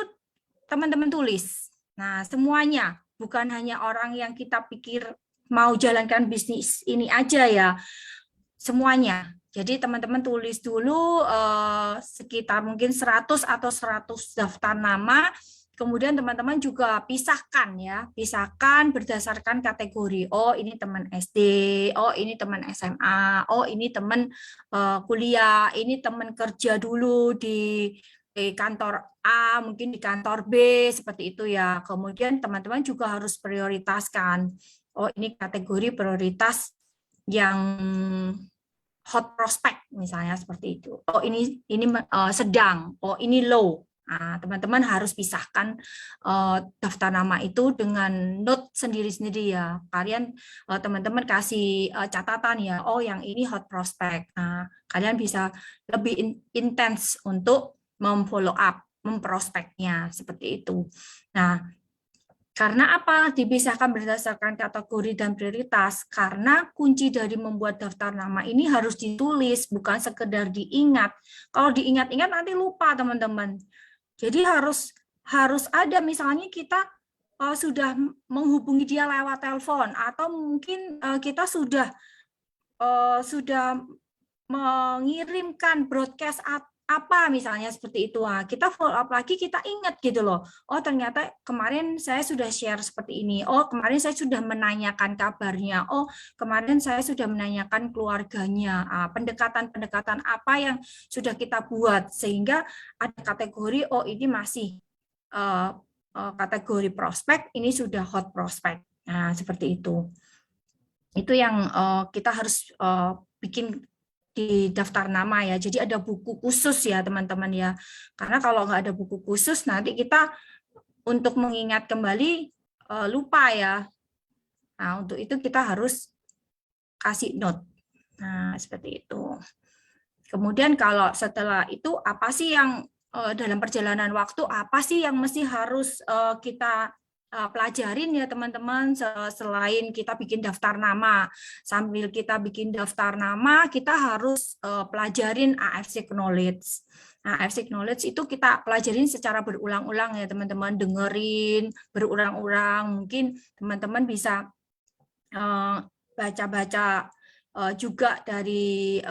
teman-teman tulis. Nah, semuanya. Bukan hanya orang yang kita pikir mau jalankan bisnis ini aja ya. Semuanya. Jadi teman-teman tulis dulu sekitar mungkin 100 atau 100 daftar nama, kemudian teman-teman juga pisahkan berdasarkan kategori. Oh, ini teman SD, oh ini teman SMA, oh ini teman kuliah, ini teman kerja dulu di kantor A, mungkin di kantor B, seperti itu ya. Kemudian teman-teman juga harus prioritaskan. Oh, ini kategori prioritas yang hot prospect misalnya seperti itu. Oh, ini sedang, oh ini low. Nah, teman-teman harus pisahkan daftar nama itu dengan note sendiri-sendiri ya. Kalian teman-teman kasih catatan ya. Oh, yang ini hot prospect. Nah, kalian bisa lebih intens untuk memfollow up, memprospeknya seperti itu. Nah, karena apa? Dipisahkan berdasarkan kategori dan prioritas. Karena kunci dari membuat daftar nama ini harus ditulis, bukan sekedar diingat. Kalau diingat-ingat nanti lupa, teman-teman. Jadi harus ada, misalnya kita sudah menghubungi dia lewat telepon, atau mungkin kita sudah mengirimkan broadcast apa misalnya seperti itu. Kita follow up lagi, kita ingat gitu loh. Oh, ternyata kemarin saya sudah share seperti ini. Oh, kemarin saya sudah menanyakan kabarnya. Oh, kemarin saya sudah menanyakan keluarganya. Pendekatan-pendekatan apa yang sudah kita buat sehingga ada kategori, oh ini masih kategori prospek, ini sudah hot prospek. Nah, seperti itu. Itu yang kita harus bikin di daftar nama ya. Jadi ada buku khusus ya teman-teman ya. Karena kalau nggak ada buku khusus nanti kita untuk mengingat kembali lupa ya. Nah, untuk itu kita harus kasih note. Nah, seperti itu. Kemudian kalau setelah itu apa sih yang dalam perjalanan waktu apa sih yang mesti harus kita pelajarin ya teman-teman, selain kita bikin daftar nama. Sambil kita bikin daftar nama, kita harus pelajarin AFC Knowledge. Nah, AFC Knowledge itu kita pelajarin secara berulang-ulang ya teman-teman, dengerin berulang-ulang. Mungkin teman-teman bisa baca-baca juga dari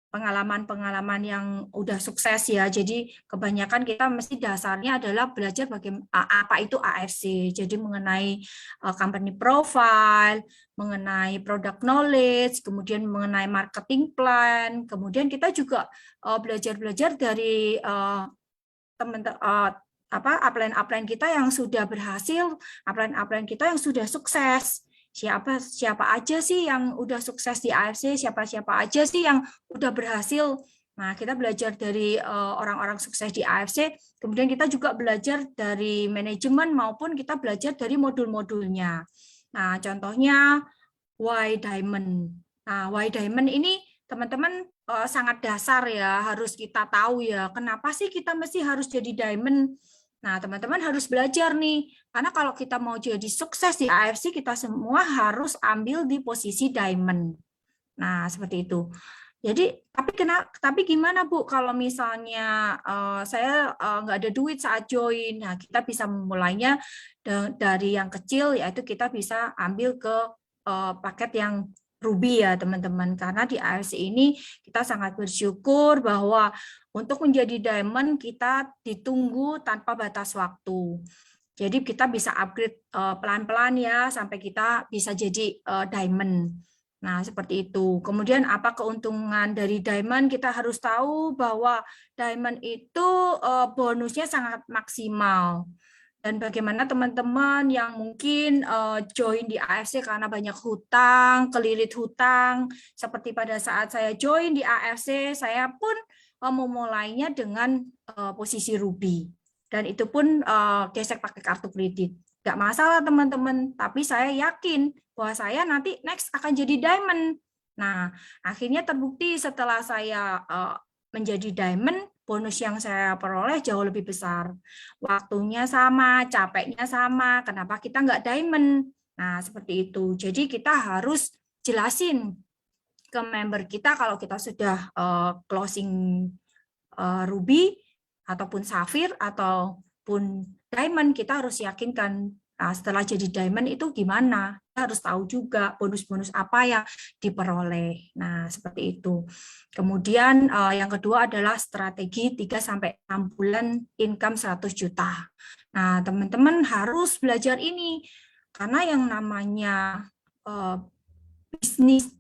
pengalaman-pengalaman yang udah sukses ya. Jadi kebanyakan kita mesti dasarnya adalah belajar bagaimana apa itu AFC. Jadi mengenai company profile, mengenai product knowledge, kemudian mengenai marketing plan, kemudian kita juga belajar-belajar dari upline-upline kita yang sudah berhasil, upline-upline kita yang sudah sukses. Siapa aja sih yang udah sukses di AFC, siapa aja sih yang udah berhasil. Nah, kita belajar dari orang-orang sukses di AFC, kemudian kita juga belajar dari manajemen maupun kita belajar dari modul-modulnya. Nah, contohnya Why Diamond. Nah, Why Diamond ini teman-teman sangat dasar ya, harus kita tahu ya, kenapa sih kita mesti harus jadi diamond. Nah, teman-teman harus belajar nih, karena kalau kita mau jadi sukses di AFC, kita semua harus ambil di posisi diamond. Nah, seperti itu. Jadi, tapi gimana Bu, kalau misalnya saya nggak ada duit saat join, nah kita bisa memulainya dari yang kecil, yaitu kita bisa ambil ke paket yang Ruby ya teman-teman, karena di AFC ini kita sangat bersyukur bahwa untuk menjadi diamond kita ditunggu tanpa batas waktu. Jadi kita bisa upgrade pelan-pelan ya sampai kita bisa jadi diamond. Nah, seperti itu. Kemudian apa keuntungan dari diamond? Kita harus tahu bahwa diamond itu bonusnya sangat maksimal. Dan bagaimana teman-teman yang mungkin join di AFC karena banyak hutang, kelilit hutang, seperti pada saat saya join di AFC, saya pun memulainya dengan posisi Ruby. Dan itu pun gesek pakai kartu kredit. Nggak masalah teman-teman, tapi saya yakin bahwa saya nanti next akan jadi diamond. Nah, akhirnya terbukti setelah saya menjadi diamond, bonus yang saya peroleh jauh lebih besar. Waktunya sama, capeknya sama, kenapa kita nggak diamond? Nah, seperti itu. Jadi kita harus jelasin ke member kita kalau kita sudah closing Ruby, ataupun Safir, ataupun Diamond, kita harus yakinkan setelah jadi Diamond itu gimana. Kita harus tahu juga bonus-bonus apa yang diperoleh. Nah, seperti itu. Kemudian yang kedua adalah strategi 3-6 bulan income 100 juta. Nah, teman-teman harus belajar ini. Karena yang namanya bisnis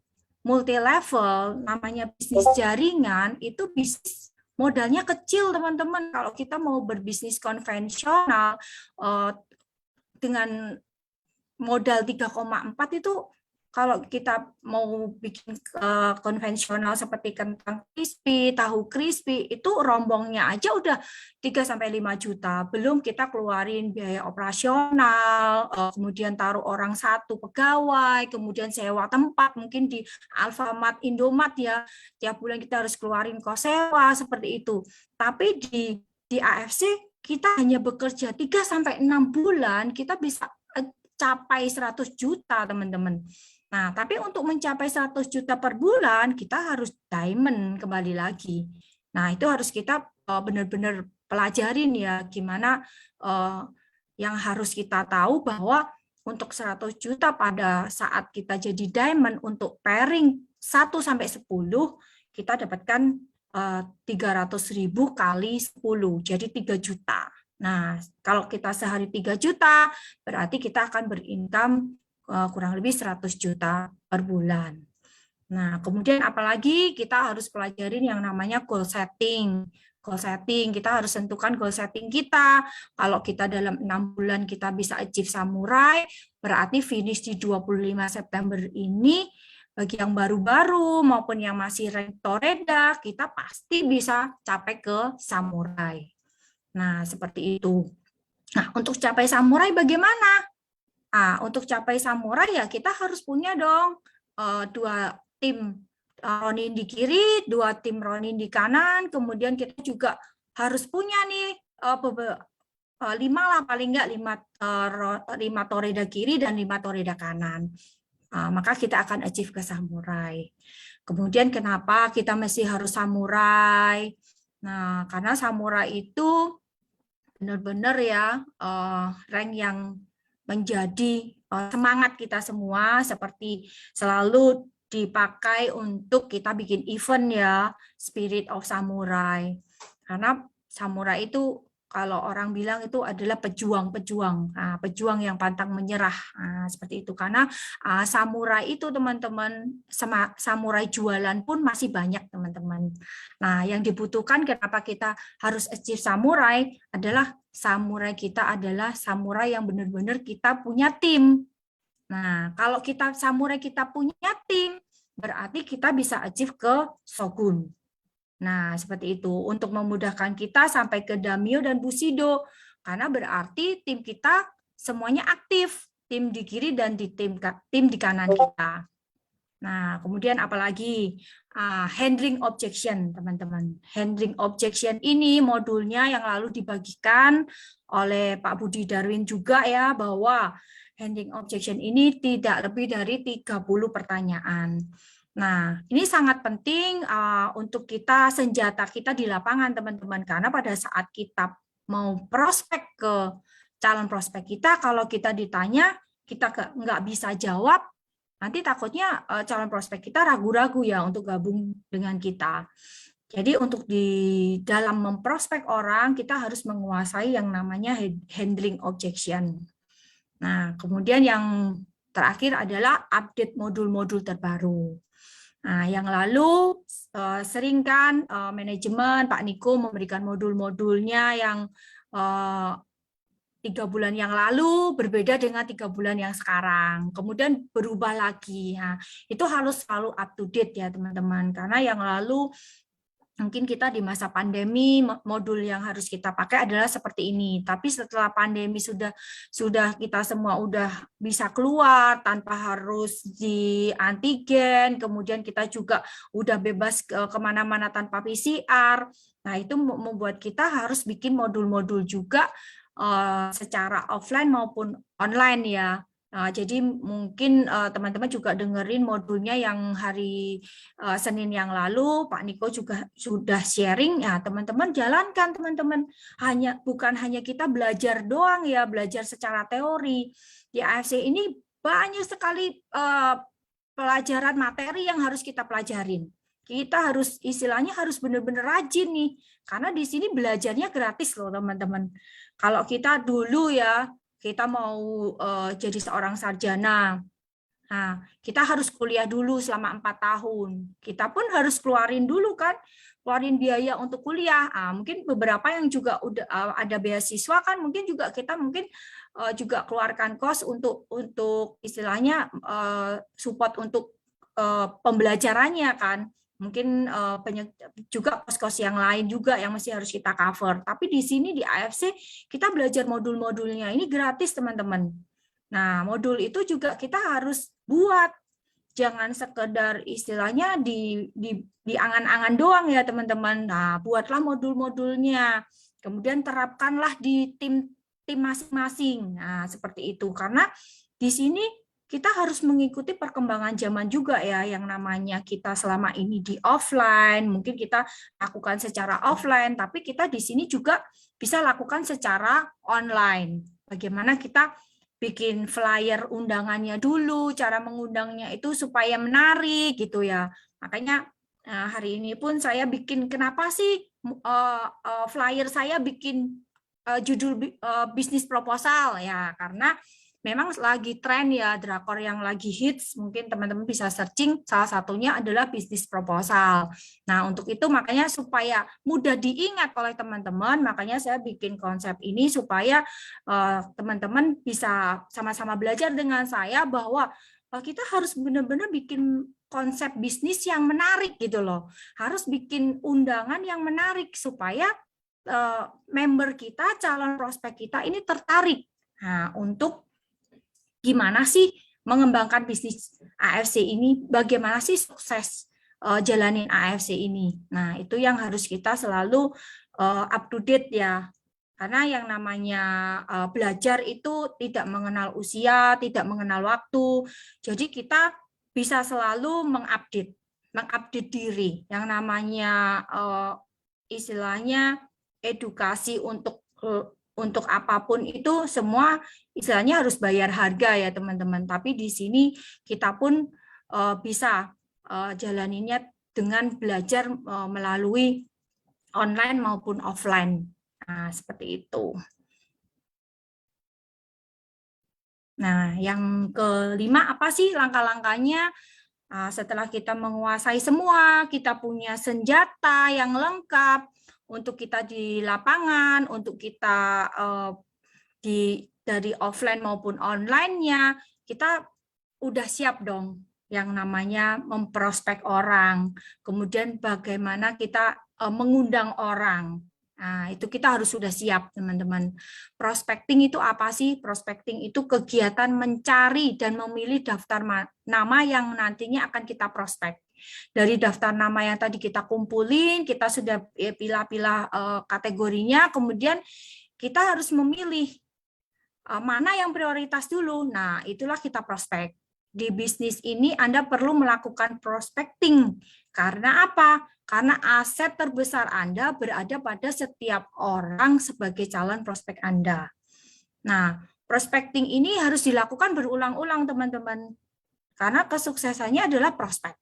multi-level, namanya bisnis jaringan, itu bisnis modalnya kecil, teman-teman. Kalau kita mau berbisnis konvensional, dengan modal 3,4 itu kalau kita mau bikin konvensional seperti kentang crispy, tahu crispy, itu rombongnya aja udah 3-5 juta. Belum kita keluarin biaya operasional, kemudian taruh orang 1 pegawai, kemudian sewa tempat, mungkin di Alfamart, Indomart ya, tiap bulan kita harus keluarin kos sewa, seperti itu. Tapi di AFC kita hanya bekerja 3-6 bulan, kita bisa capai 100 juta, teman-teman. Nah, tapi untuk mencapai 100 juta per bulan, kita harus diamond kembali lagi. Nah, itu harus kita benar-benar pelajarin ya, gimana yang harus kita tahu bahwa untuk 100 juta pada saat kita jadi diamond, untuk pairing 1-10, kita dapatkan 300.000 kali 10, jadi 3 juta. Nah, kalau kita sehari 3 juta, berarti kita akan berincome kurang lebih 100 juta per bulan. Nah, kemudian apalagi kita harus pelajarin yang namanya goal setting. Goal setting, kita harus tentukan goal setting kita. Kalau kita dalam 6 bulan kita bisa achieve samurai, berarti finish di 25 September ini, bagi yang baru-baru maupun yang masih rank Toreda, kita pasti bisa capai ke samurai. Nah, seperti itu. Nah, untuk capai samurai bagaimana? Nah, untuk capai samurai ya kita harus punya dong 2 tim Ronin di kiri, 2 tim Ronin di kanan, kemudian kita juga harus punya nih 5 lah paling enggak 5 Toreda kiri dan 5 Toreda kanan. Maka kita akan achieve ke samurai. Kemudian kenapa kita masih harus samurai? Nah, karena samurai itu benar-benar ya rank yang menjadi semangat kita semua, seperti selalu dipakai untuk kita bikin event ya, Spirit of Samurai. Karena samurai itu kalau orang bilang itu adalah pejuang-pejuang, pejuang yang pantang menyerah, seperti itu. Karena samurai itu teman-teman, samurai jualan pun masih banyak teman-teman. Nah, yang dibutuhkan kenapa kita harus achieve samurai adalah samurai kita adalah samurai yang benar-benar kita punya tim. Nah, kalau kita samurai kita punya tim, berarti kita bisa achieve ke shogun. Nah, seperti itu untuk memudahkan kita sampai ke daimyo dan bushido, karena berarti tim kita semuanya aktif, tim di kiri dan tim di kanan kita. Nah, kemudian apalagi handling objection, teman-teman. Handling objection ini modulnya yang lalu dibagikan oleh Pak Budi Darwin juga ya, bahwa handling objection ini tidak lebih dari 30 pertanyaan. Nah, ini sangat penting untuk kita, senjata kita di lapangan, teman-teman. Karena pada saat kita mau prospek ke calon prospek kita, kalau kita ditanya, kita nggak bisa jawab, nanti takutnya calon prospek kita ragu-ragu ya untuk gabung dengan kita. Jadi untuk di dalam memprospek orang, kita harus menguasai yang namanya handling objection. Nah, kemudian yang terakhir adalah update modul-modul terbaru. Nah, yang lalu sering kan manajemen Pak Niko memberikan modul-modulnya yang 3 bulan yang lalu berbeda dengan 3 bulan yang sekarang. Kemudian berubah lagi. Nah, itu harus selalu up to date ya teman-teman. Karena yang lalu mungkin kita di masa pandemi modul yang harus kita pakai adalah seperti ini. Tapi setelah pandemi sudah kita semua udah bisa keluar tanpa harus di antigen, kemudian kita juga udah bebas kemana-mana tanpa PCR. Nah, itu membuat kita harus bikin modul-modul juga secara offline maupun online ya. Jadi mungkin teman-teman juga dengerin modulnya yang hari Senin yang lalu Pak Niko juga sudah sharing ya, teman-teman jalankan teman-teman, bukan hanya kita belajar doang ya, belajar secara teori. Di AFC ini banyak sekali pelajaran materi yang harus kita pelajarin. Kita harus istilahnya harus benar-benar rajin nih, karena di sini belajarnya gratis loh teman-teman. Kalau kita dulu ya kita mau jadi seorang sarjana, nah kita harus kuliah dulu selama 4 tahun. Kita pun harus keluarin dulu kan, keluarin biaya untuk kuliah. Mungkin beberapa yang juga udah ada beasiswa kan, mungkin juga kita juga keluarkan kos untuk istilahnya support untuk pembelajarannya kan. Mungkin juga kos-kos yang lain juga yang masih harus kita cover. Tapi di sini di AFC kita belajar modul-modulnya ini gratis teman-teman. Nah, modul itu juga kita harus buat. Jangan sekedar istilahnya di angan-angan doang ya teman-teman. Nah, buatlah modul-modulnya. Kemudian terapkanlah di tim masing-masing. Nah, seperti itu. Karena di sini kita harus mengikuti perkembangan zaman juga ya, yang namanya kita selama ini di offline, mungkin kita lakukan secara offline, tapi kita di sini juga bisa lakukan secara online. Bagaimana kita bikin flyer undangannya dulu, cara mengundangnya itu supaya menarik gitu ya. Makanya hari ini pun saya bikin, kenapa sih flyer saya bikin judul bisnis proposal ya, karena memang lagi tren ya, drakor yang lagi hits, mungkin teman-teman bisa searching, salah satunya adalah bisnis proposal. Nah, untuk itu makanya supaya mudah diingat oleh teman-teman, makanya saya bikin konsep ini supaya teman-teman bisa sama-sama belajar dengan saya bahwa kita harus benar-benar bikin konsep bisnis yang menarik gitu loh. Harus bikin undangan yang menarik supaya member kita, calon prospek kita ini tertarik. Nah, untuk gimana sih mengembangkan bisnis AFC ini, bagaimana sih sukses jalanin AFC ini. Nah, itu yang harus kita selalu up to date ya. Karena yang namanya belajar itu tidak mengenal usia, tidak mengenal waktu. Jadi kita bisa selalu mengupdate diri. Yang namanya istilahnya edukasi untuk apapun itu semua istilahnya harus bayar harga ya teman-teman. Tapi di sini kita pun bisa jalaninnya dengan belajar melalui online maupun offline. Nah, seperti itu. Nah, yang kelima apa sih langkah-langkahnya? Setelah kita menguasai semua, kita punya senjata yang lengkap untuk kita di lapangan, untuk kita dari offline maupun online-nya, kita udah siap dong yang namanya memprospek orang. Kemudian bagaimana kita mengundang orang. Nah, itu kita harus sudah siap, teman-teman. Prospecting itu apa sih? Prospecting itu kegiatan mencari dan memilih daftar nama yang nantinya akan kita prospek. Dari daftar nama yang tadi kita kumpulin, kita sudah pilih-pilih kategorinya, kemudian kita harus memilih mana yang prioritas dulu. Nah, itulah kita prospek. Di bisnis ini Anda perlu melakukan prospecting. Karena apa? Karena aset terbesar Anda berada pada setiap orang sebagai calon prospek Anda. Nah, prospecting ini harus dilakukan berulang-ulang, teman-teman. Karena kesuksesannya adalah prospek.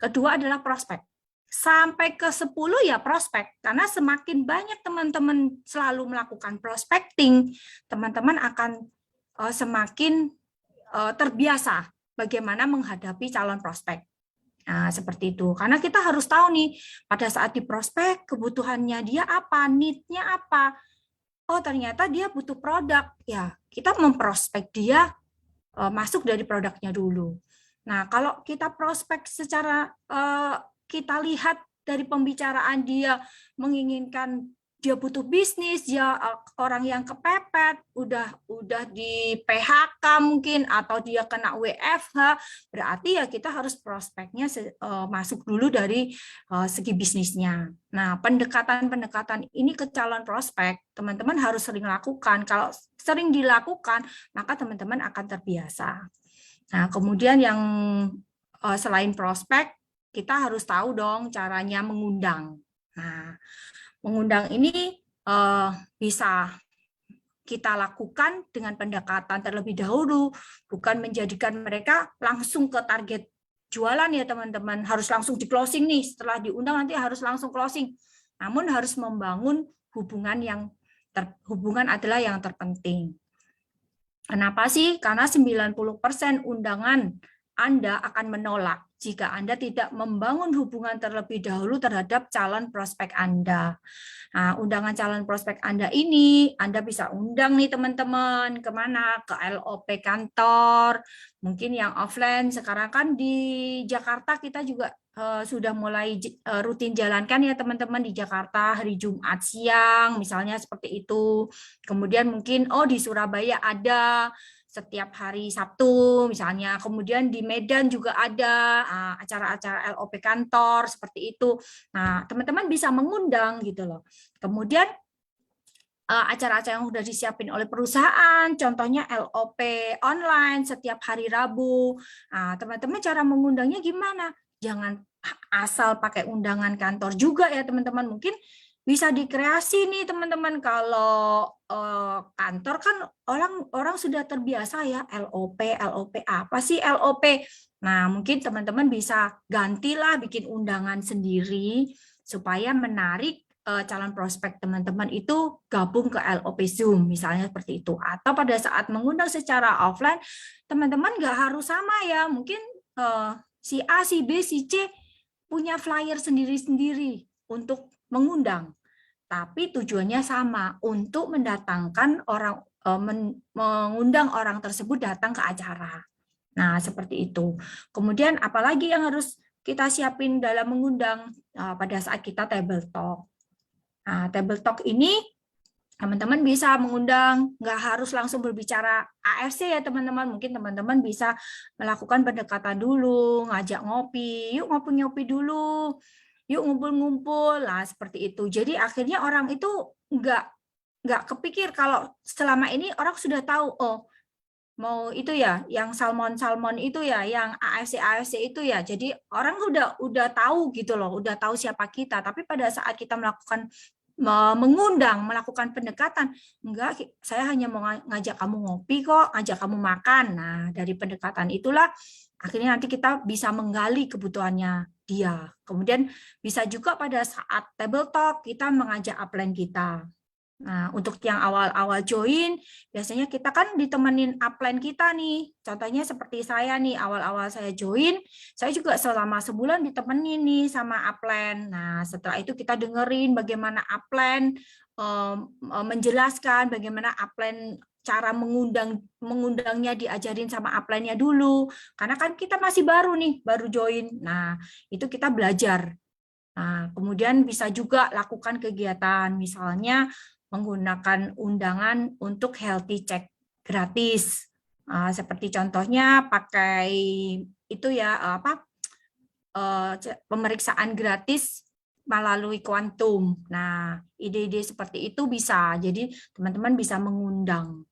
Kedua adalah prospek. Sampai ke 10 ya prospek. Karena semakin banyak teman-teman selalu melakukan prospecting, teman-teman akan semakin terbiasa bagaimana menghadapi calon prospek. Nah, seperti itu. Karena kita harus tahu nih, pada saat di prospek, kebutuhannya dia apa, need-nya apa. Oh, ternyata dia butuh produk. Ya, kita memprospek dia masuk dari produknya dulu. Nah, kalau kita prospek secara kita lihat dari pembicaraan dia menginginkan dia butuh bisnis, dia orang yang kepepet, udah di PHK mungkin, atau dia kena WFH, berarti ya kita harus prospeknya masuk dulu dari segi bisnisnya. Nah, pendekatan ini ke calon prospek, teman-teman harus sering lakukan. Kalau sering dilakukan, maka teman-teman akan terbiasa. Nah, kemudian yang selain prospek, kita harus tahu dong caranya mengundang. Nah, mengundang ini bisa kita lakukan dengan pendekatan terlebih dahulu, bukan menjadikan mereka langsung ke target jualan ya teman-teman, harus langsung di closing nih, setelah diundang nanti harus langsung closing. Namun harus membangun hubungan hubungan adalah yang terpenting. Kenapa sih? Karena 90% undangan Anda akan menolak jika Anda tidak membangun hubungan terlebih dahulu terhadap calon prospek Anda. Nah, undangan calon prospek Anda ini, Anda bisa undang nih teman-teman, kemana? Ke LOP kantor, mungkin yang offline. Sekarang kan di Jakarta kita juga sudah mulai rutin jalankan ya teman-teman di Jakarta hari Jumat siang, misalnya seperti itu. Kemudian mungkin, di Surabaya ada, setiap hari Sabtu misalnya, kemudian di Medan juga ada acara-acara LOP kantor seperti itu. Nah, teman-teman bisa mengundang gitu loh. Kemudian acara-acara yang sudah disiapin oleh perusahaan, contohnya LOP online setiap hari Rabu. Nah, teman-teman cara mengundangnya gimana? Jangan asal pakai undangan kantor juga ya teman-teman. Mungkin bisa dikreasi nih teman-teman. Kalau kantor kan orang sudah terbiasa ya LOP apa sih LOP. Nah, mungkin teman-teman bisa gantilah bikin undangan sendiri supaya menarik calon prospek teman-teman itu gabung ke LOP Zoom misalnya seperti itu. Atau pada saat mengundang secara offline, teman-teman nggak harus sama ya. Mungkin si A, si B, si C punya flyer sendiri-sendiri untuk mengundang. Tapi tujuannya sama, untuk mendatangkan orang, mengundang orang tersebut datang ke acara. Nah, seperti itu. Kemudian apalagi yang harus kita siapin dalam mengundang pada saat kita table talk. Nah, table talk ini teman-teman bisa mengundang, nggak harus langsung berbicara AFC ya teman-teman. Mungkin teman-teman bisa melakukan pendekatan dulu, ngajak ngopi, yuk ngopi-ngopi dulu, yuk ngumpul-ngumpul, lah seperti itu. Jadi akhirnya orang itu nggak kepikir kalau selama ini orang sudah tahu, oh mau itu ya, yang salmon itu ya, yang AFC itu ya. Jadi orang udah tahu gitu loh, udah tahu siapa kita. Tapi pada saat kita mengundang, melakukan pendekatan, enggak, saya hanya mau ngajak kamu ngopi kok, ngajak kamu makan. Nah, dari pendekatan itulah akhirnya nanti kita bisa menggali kebutuhannya dia. Kemudian bisa juga pada saat table talk kita mengajak upline kita. Nah, untuk yang awal-awal join, biasanya kita kan ditemenin upline kita nih. Contohnya seperti saya nih, awal-awal saya join, saya juga selama sebulan ditemenin nih sama upline. Nah, setelah itu kita dengerin bagaimana upline menjelaskan, bagaimana upline cara mengundangnya diajarin sama upline-nya dulu. Karena kan kita masih baru nih, baru join. Nah, itu kita belajar. Nah, kemudian bisa juga lakukan kegiatan, misalnya menggunakan undangan untuk healthy check gratis. Seperti contohnya pakai itu ya pemeriksaan gratis melalui kuantum. Nah, ide-ide seperti itu bisa. Jadi teman-teman bisa mengundang.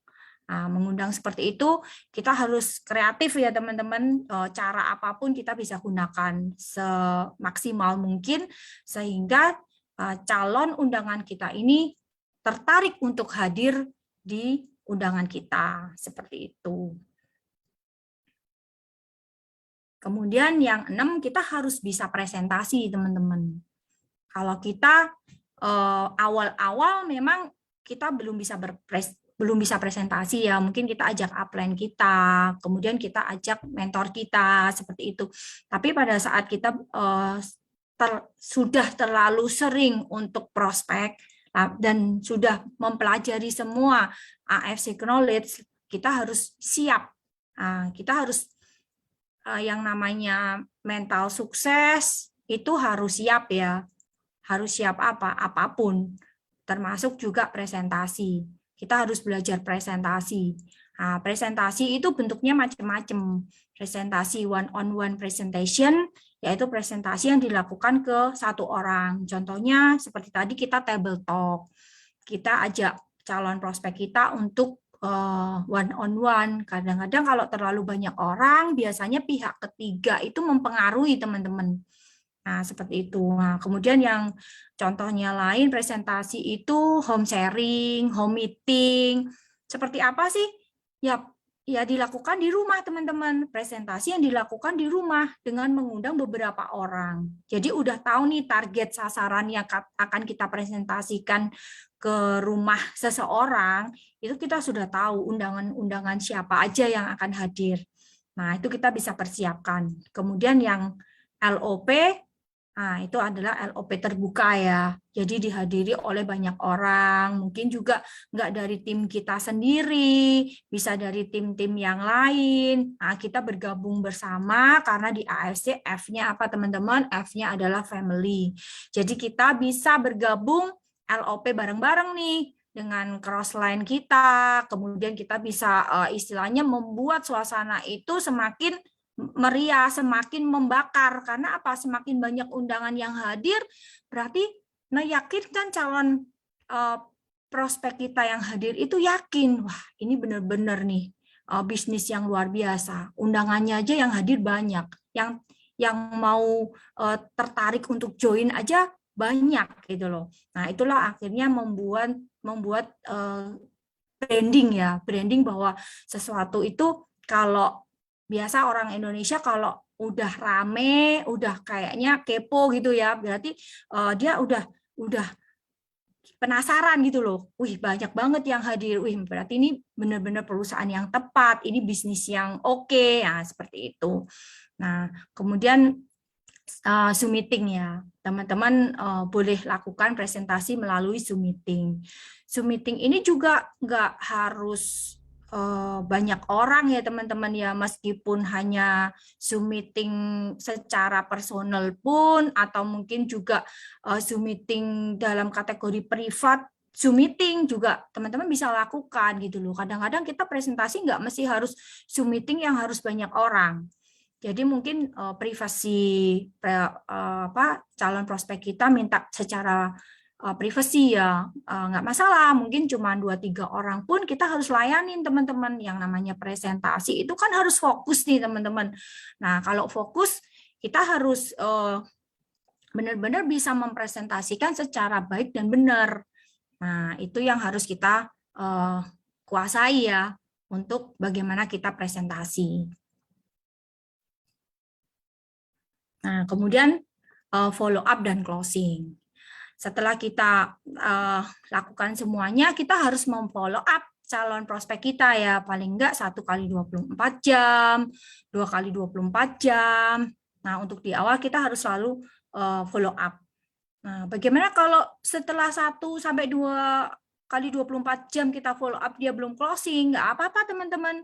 Mengundang seperti itu kita harus kreatif ya teman-teman. Cara apapun kita bisa gunakan semaksimal mungkin sehingga calon undangan kita ini tertarik untuk hadir di undangan kita, seperti itu. Kemudian yang 6, kita harus bisa presentasi, teman-teman. Kalau kita awal-awal memang kita belum bisa presentasi ya, mungkin kita ajak upline kita, kemudian kita ajak mentor kita, seperti itu. Tapi pada saat kita sudah terlalu sering untuk prospek, dan sudah mempelajari semua AFC knowledge, kita harus siap. Kita harus yang namanya mental sukses itu harus siap ya. Harus siap apapun, termasuk juga presentasi. Kita harus belajar presentasi. Presentasi itu bentuknya macam-macam. Presentasi one-on-one presentation, yaitu presentasi yang dilakukan ke satu orang. Contohnya seperti tadi kita table talk. Kita ajak calon prospek kita untuk one-on-one. Kadang-kadang kalau terlalu banyak orang, biasanya pihak ketiga itu mempengaruhi teman-teman. Nah, seperti itu. Nah, kemudian yang contohnya lain, presentasi itu home sharing, home meeting. Seperti apa sih? Ya dilakukan di rumah, teman-teman. Presentasi yang dilakukan di rumah dengan mengundang beberapa orang. Jadi udah tahu nih target sasaran yang akan kita presentasikan ke rumah seseorang, itu kita sudah tahu undangan-undangan siapa aja yang akan hadir. Nah, itu kita bisa persiapkan. Kemudian yang LOP, itu adalah LOP terbuka ya. Jadi dihadiri oleh banyak orang, mungkin juga nggak dari tim kita sendiri, bisa dari tim-tim yang lain. Nah, kita bergabung bersama karena di AFC F-nya apa teman-teman? F-nya adalah family. Jadi kita bisa bergabung LOP bareng-bareng nih dengan crossline kita. Kemudian kita bisa istilahnya membuat suasana itu semakin meriah, semakin membakar. Karena apa? Semakin banyak undangan yang hadir, berarti meyakinkan calon prospek kita yang hadir itu yakin, wah ini benar-benar nih bisnis yang luar biasa. Undangannya aja yang hadir banyak, yang mau tertarik untuk join aja banyak gitu loh. Nah, itulah akhirnya membuat branding ya, branding bahwa sesuatu itu kalau biasa orang Indonesia kalau udah rame, udah kayaknya kepo gitu ya, berarti dia udah penasaran gitu loh. Wih, banyak banget yang hadir. Wih, berarti ini benar-benar perusahaan yang tepat, ini bisnis yang oke. Nah, seperti itu. Nah, kemudian Zoom meeting ya. Teman-teman boleh lakukan presentasi melalui Zoom meeting. Zoom meeting ini juga nggak harus banyak orang ya teman-teman ya, meskipun hanya Zoom meeting secara personal pun, atau mungkin juga Zoom meeting dalam kategori privat, Zoom meeting juga teman-teman bisa lakukan gitu loh. Kadang-kadang kita presentasi nggak mesti harus Zoom meeting yang harus banyak orang. Jadi mungkin privasi calon prospek kita minta secara privasi ya, nggak masalah, mungkin cuma 2-3 orang pun kita harus layanin teman-teman. Yang namanya presentasi itu kan harus fokus nih teman-teman. Nah kalau fokus kita harus benar-benar bisa mempresentasikan secara baik dan benar. Nah itu yang harus kita kuasai ya, untuk bagaimana kita presentasi. Nah kemudian follow up dan closing. Setelah kita lakukan semuanya, kita harus memfollow up calon prospek kita ya, paling enggak 1 kali 24 jam, 2 kali 24 jam. Nah, untuk di awal kita harus selalu follow up. Nah, bagaimana kalau setelah 1 sampai 2 kali 24 jam kita follow up dia belum closing? Enggak apa-apa teman-teman.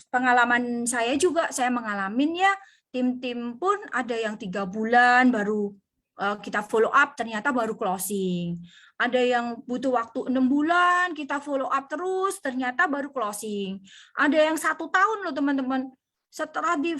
Pengalaman saya juga, saya mengalamin ya, tim-tim pun ada yang 3 bulan baru kita follow up, ternyata baru closing. Ada yang butuh waktu 6 bulan, kita follow up terus, ternyata baru closing. Ada yang 1 tahun loh teman-teman. Setelah di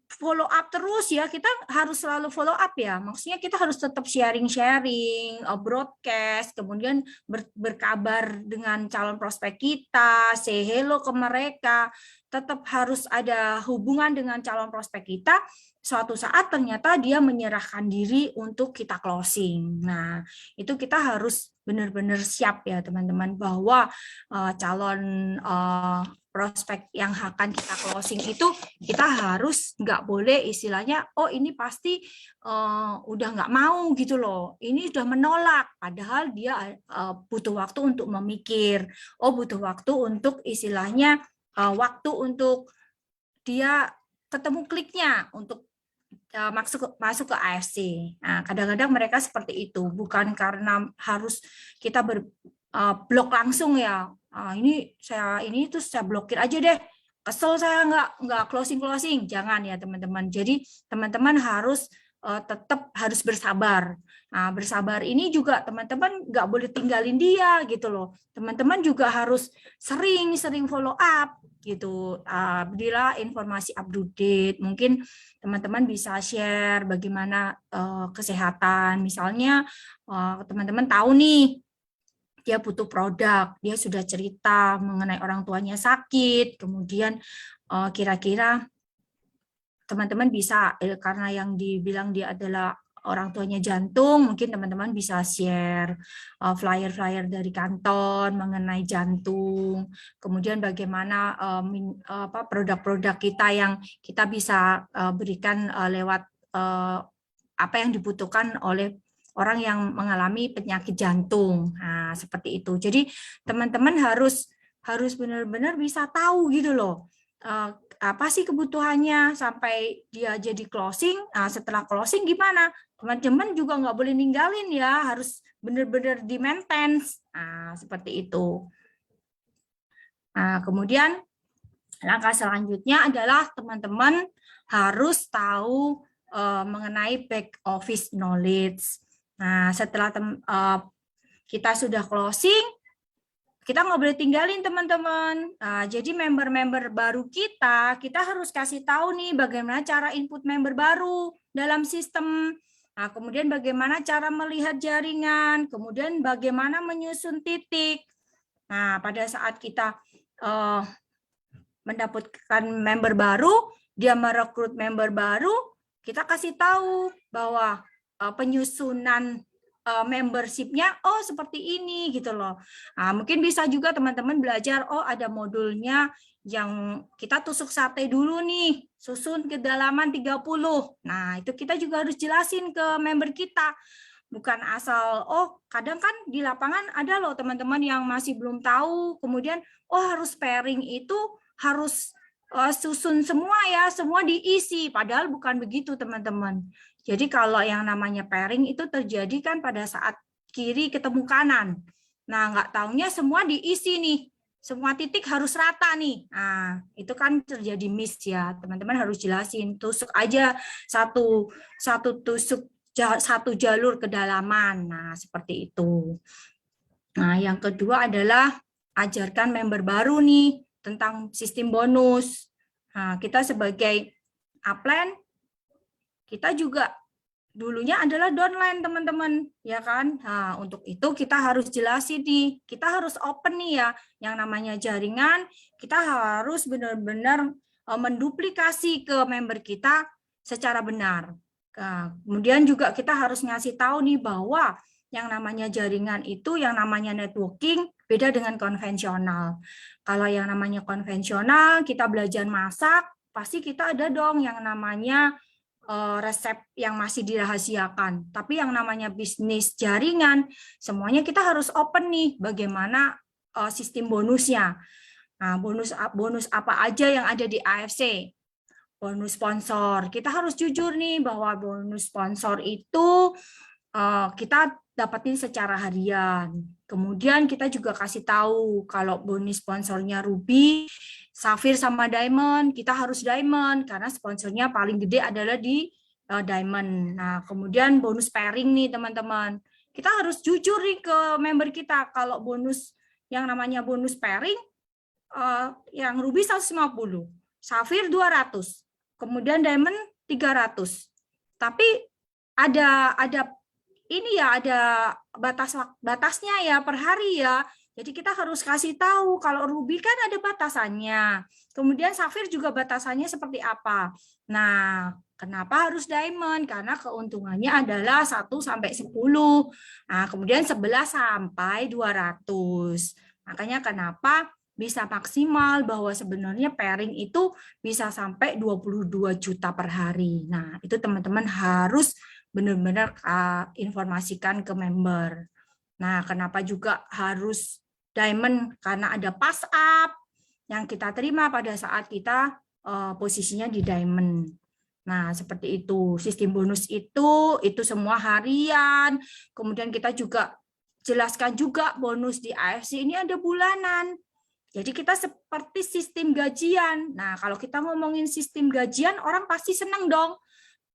follow up terus ya, kita harus selalu follow up ya. Maksudnya kita harus tetap sharing-sharing, broadcast, kemudian berkabar dengan calon prospek kita, say hello ke mereka. Tetap harus ada hubungan dengan calon prospek kita. Suatu saat ternyata dia menyerahkan diri untuk kita closing. Nah, itu kita harus benar-benar siap ya teman-teman, bahwa calon prospek yang akan kita closing itu kita harus nggak boleh istilahnya, oh ini pasti udah nggak mau gitu loh, ini udah menolak, padahal dia butuh waktu untuk memikir, butuh waktu untuk istilahnya waktu untuk dia ketemu kliknya untuk masuk ke AFC. Nah, kadang-kadang mereka seperti itu, bukan karena harus kita blok langsung ya. Ini saya blokir aja deh. Kesel saya nggak closing. Jangan ya teman-teman. Jadi teman-teman harus tetap harus bersabar. Nah, bersabar ini juga teman-teman nggak boleh tinggalin dia gitu loh. Teman-teman juga harus sering follow up gitu. Bila informasi update, mungkin teman-teman bisa share bagaimana kesehatan. Misalnya teman-teman tahu nih dia butuh produk, dia sudah cerita mengenai orang tuanya sakit, kemudian kira-kira teman-teman bisa, karena yang dibilang dia adalah orang tuanya jantung, mungkin teman-teman bisa share flyer-flyer dari kantor mengenai jantung, kemudian bagaimana produk-produk kita yang kita bisa berikan lewat apa yang dibutuhkan oleh orang yang mengalami penyakit jantung. Nah, seperti itu. Jadi teman-teman harus benar-benar bisa tahu gitu loh. Apa sih kebutuhannya sampai dia jadi closing. Nah, setelah closing gimana? Teman-teman juga nggak boleh ninggalin ya, harus benar-benar di maintain. Nah, seperti itu. Nah, kemudian langkah selanjutnya adalah teman-teman harus tahu mengenai back office knowledge. Nah, setelah kita sudah closing, kita nggak boleh tinggalin teman-teman. Jadi member-member baru kita harus kasih tahu nih bagaimana cara input member baru dalam sistem. Nah, kemudian bagaimana cara melihat jaringan, kemudian bagaimana menyusun titik. Nah, pada saat kita mendapatkan member baru, dia merekrut member baru, kita kasih tahu bahwa penyusunan membership-nya seperti ini gitu loh. Nah, mungkin bisa juga teman-teman belajar ada modulnya yang kita tusuk sate dulu nih, susun kedalaman 30. Nah, itu kita juga harus jelasin ke member kita. Bukan asal kadang kan di lapangan ada loh teman-teman yang masih belum tahu, kemudian harus pairing itu harus susun semua ya, semua diisi, padahal bukan begitu teman-teman. Jadi kalau yang namanya pairing itu terjadi kan pada saat kiri ketemu kanan. Nah, nggak taunya semua diisi nih. semua titik harus rata nih. Nah, itu kan terjadi miss ya. Teman-teman harus jelasin, tusuk aja satu tusuk satu jalur kedalaman. Nah, seperti itu. Nah, yang kedua adalah ajarkan member baru nih tentang sistem bonus. Nah, kita sebagai upline, kita juga dulunya adalah downline teman-teman, ya kan? Nah, untuk itu kita harus jelasin nih, kita harus open nih ya, yang namanya jaringan, kita harus benar-benar menduplikasi ke member kita secara benar. Nah, kemudian juga kita harus ngasih tahu nih bahwa yang namanya jaringan itu, yang namanya networking, beda dengan konvensional. Kalau yang namanya konvensional, kita belajar masak, pasti kita ada dong yang namanya resep yang masih dirahasiakan. Tapi yang namanya bisnis jaringan, semuanya kita harus open nih, bagaimana sistem bonusnya. Nah, bonus apa aja yang ada di AFC? Bonus sponsor. Kita harus jujur nih bahwa bonus sponsor itu kita dapatin secara harian. Kemudian kita juga kasih tahu kalau bonus sponsornya Ruby, Safir sama Diamond, kita harus Diamond karena sponsornya paling gede adalah di Diamond. Nah, kemudian bonus pairing nih teman-teman. Kita harus jujur nih ke member kita kalau bonus yang namanya bonus pairing yang Ruby 150, Safir 200, kemudian Diamond 300. Tapi ada ini ya, ada batasnya ya per hari ya. Jadi kita harus kasih tahu kalau Ruby kan ada batasannya. Kemudian Safir juga batasannya seperti apa. Nah, kenapa harus Diamond? Karena keuntungannya adalah 1 sampai 10. Nah, kemudian 11 sampai 200. Makanya kenapa bisa maksimal bahwa sebenarnya pairing itu bisa sampai 22 juta per hari. Nah, itu teman-teman harus benar-benar informasikan ke member. Nah, kenapa juga harus Diamond? Karena ada pass up yang kita terima pada saat kita posisinya di Diamond. Nah, seperti itu. Sistem bonus itu semua harian. Kemudian kita juga jelaskan juga bonus di AFC ini ada bulanan. Jadi kita seperti sistem gajian. Nah, kalau kita ngomongin sistem gajian, orang pasti senang dong.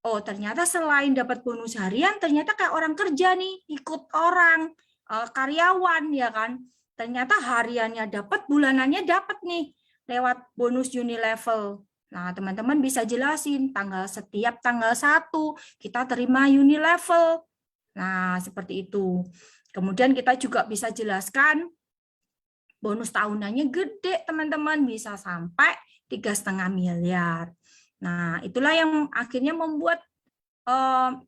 Oh, ternyata selain dapat bonus harian, ternyata kayak orang kerja nih, ikut orang, karyawan, ya kan. Ternyata hariannya dapat, bulanannya dapat nih, lewat bonus Unilevel. Nah, teman-teman bisa jelasin, setiap tanggal 1, kita terima Unilevel. Nah, seperti itu. Kemudian kita juga bisa jelaskan, bonus tahunannya gede, teman-teman, bisa sampai 3,5 miliar. Nah, itulah yang akhirnya membuat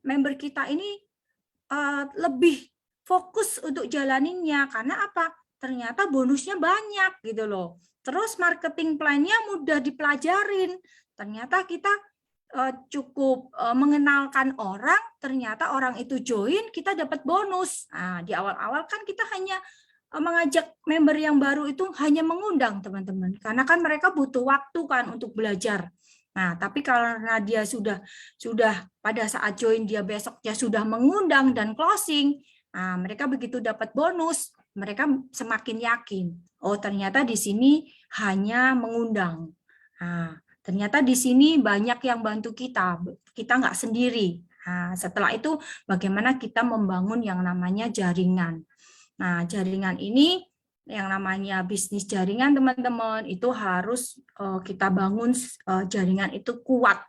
member kita ini lebih fokus untuk jalaninnya. Karena apa? Ternyata bonusnya banyak gitu loh. Terus marketing plan-nya mudah dipelajarin. Ternyata kita cukup mengenalkan orang, ternyata orang itu join, kita dapat bonus. Nah, di awal-awal kan kita hanya mengajak member yang baru itu hanya mengundang teman-teman. Karena kan mereka butuh waktu kan untuk belajar. Nah, tapi karena dia sudah pada saat join dia besoknya sudah mengundang dan closing, nah, mereka begitu dapat bonus, mereka semakin yakin. Oh, ternyata di sini hanya mengundang. Nah, ternyata di sini banyak yang bantu kita nggak sendiri. Nah, setelah itu bagaimana kita membangun yang namanya jaringan. Nah, jaringan ini yang namanya bisnis jaringan teman-teman itu harus kita bangun jaringan itu kuat.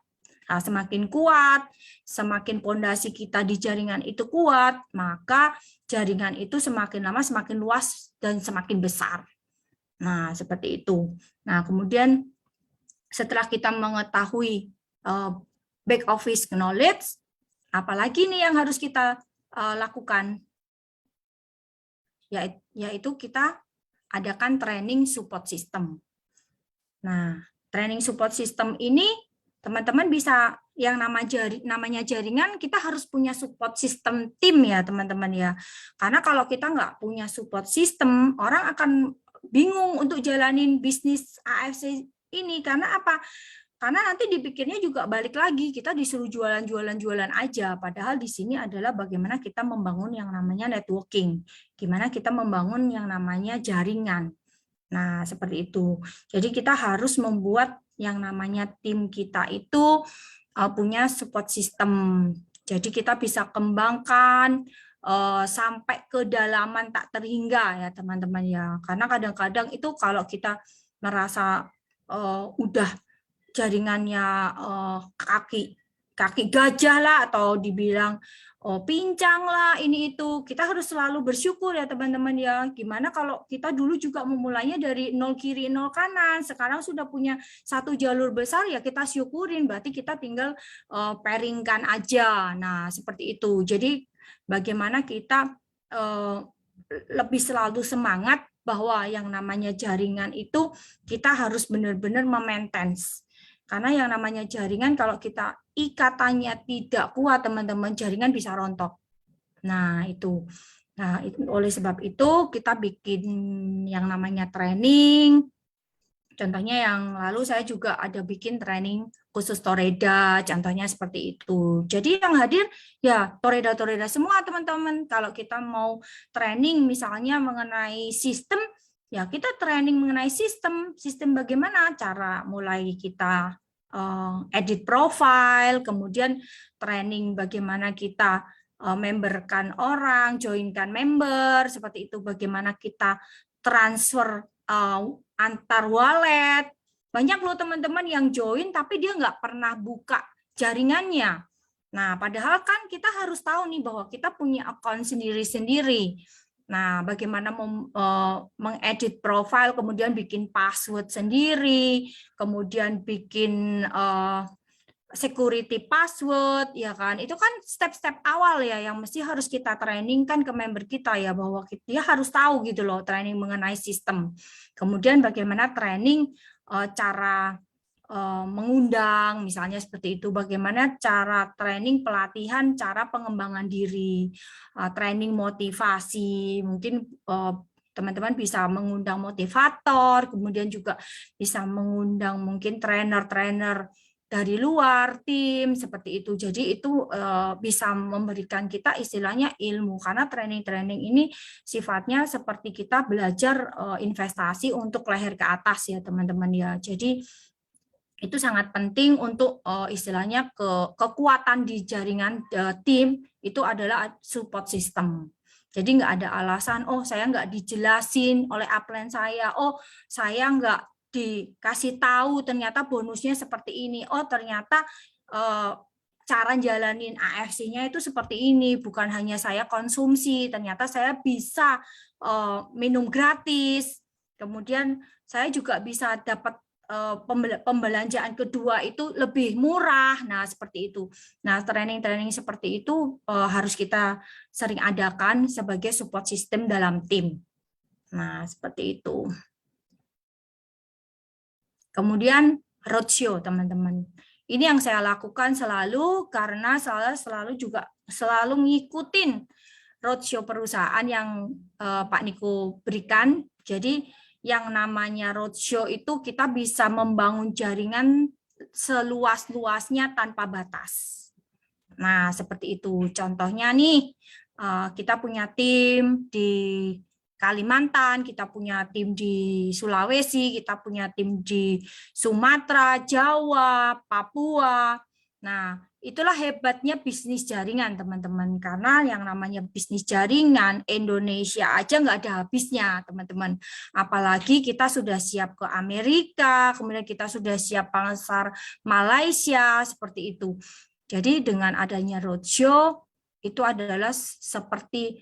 Nah, semakin kuat, semakin pondasi kita di jaringan itu kuat, maka jaringan itu semakin lama semakin luas dan semakin besar. Nah, seperti itu. Nah, kemudian setelah kita mengetahui back office knowledge, apalagi nih yang harus kita lakukan? Yaitu kita adakan training support system. Nah, training support system ini teman-teman bisa yang namanya jaringan, kita harus punya support system tim ya teman-teman ya. Karena kalau kita nggak punya support system, orang akan bingung untuk jalanin bisnis AFC ini. Karena apa? Karena nanti dipikirnya juga balik lagi, kita disuruh jualan aja. Padahal di sini adalah bagaimana kita membangun yang namanya networking. Gimana kita membangun yang namanya jaringan. Nah, seperti itu. Jadi kita harus membuat yang namanya tim kita itu punya support system. Jadi kita bisa kembangkan sampai kedalaman tak terhingga ya teman-teman ya. Karena kadang-kadang itu kalau kita merasa udah jaringannya kaki gajah lah atau dibilang pincang lah ini itu, kita harus selalu bersyukur ya teman-teman ya. Gimana kalau kita dulu juga memulainya dari nol kiri nol kanan, sekarang sudah punya satu jalur besar ya kita syukurin, berarti kita tinggal pairingkan aja. Nah seperti itu. Jadi bagaimana kita lebih selalu semangat bahwa yang namanya jaringan itu kita harus benar-benar memaintain. Karena yang namanya jaringan kalau kita ikatannya tidak kuat teman-teman, jaringan bisa rontok. Nah, itu. Nah, oleh sebab itu kita bikin yang namanya training. Contohnya yang lalu saya juga ada bikin training khusus Toreda, contohnya seperti itu. Jadi yang hadir ya Toreda semua teman-teman. Kalau kita mau training misalnya mengenai sistem, ya kita training mengenai sistem bagaimana cara mulai kita edit profile, kemudian training bagaimana kita memberkan orang, joinkan member, seperti itu, bagaimana kita transfer antar wallet. Banyak loh teman-teman yang join tapi dia nggak pernah buka jaringannya. Nah, padahal kan kita harus tahu nih bahwa kita punya akun sendiri-sendiri. Nah, bagaimana mengedit profile, kemudian bikin password sendiri, kemudian bikin security password, ya kan? Itu kan step-step awal ya yang mesti harus kita training kan ke member kita ya, bahwa dia harus tahu gitu loh training mengenai sistem. Kemudian bagaimana training cara mengundang, misalnya seperti itu, bagaimana cara training pelatihan, cara pengembangan diri, training motivasi, mungkin teman-teman bisa mengundang motivator, kemudian juga bisa mengundang mungkin trainer-trainer dari luar tim, seperti itu. Jadi itu bisa memberikan kita istilahnya ilmu, karena training-training ini sifatnya seperti kita belajar investasi untuk leher ke atas ya teman-teman ya. Jadi itu sangat penting untuk istilahnya kekuatan di jaringan tim itu adalah support system. Jadi nggak ada alasan, oh saya nggak dijelasin oleh upline saya, oh saya nggak dikasih tahu ternyata bonusnya seperti ini, oh ternyata cara jalanin AFC-nya itu seperti ini, bukan hanya saya konsumsi, ternyata saya bisa minum gratis, kemudian saya juga bisa dapat pembelanjaan kedua itu lebih murah. Nah, seperti itu. Nah, training-training seperti itu harus kita sering adakan sebagai support system dalam tim. Nah, seperti itu. Kemudian roadshow, teman-teman. Ini yang saya lakukan selalu karena saya selalu ngikutin roadshow perusahaan yang Pak Niko berikan. Jadi yang namanya roadshow itu kita bisa membangun jaringan seluas-luasnya tanpa batas. Nah, seperti itu. Contohnya nih, kita punya tim di Kalimantan, kita punya tim di Sulawesi, kita punya tim di Sumatera, Jawa, Papua. Nah, itulah hebatnya bisnis jaringan, teman-teman. Karena yang namanya bisnis jaringan, Indonesia aja nggak ada habisnya, teman-teman. Apalagi kita sudah siap ke Amerika, kemudian kita sudah siap pasar Malaysia, seperti itu. Jadi dengan adanya roadshow, itu adalah seperti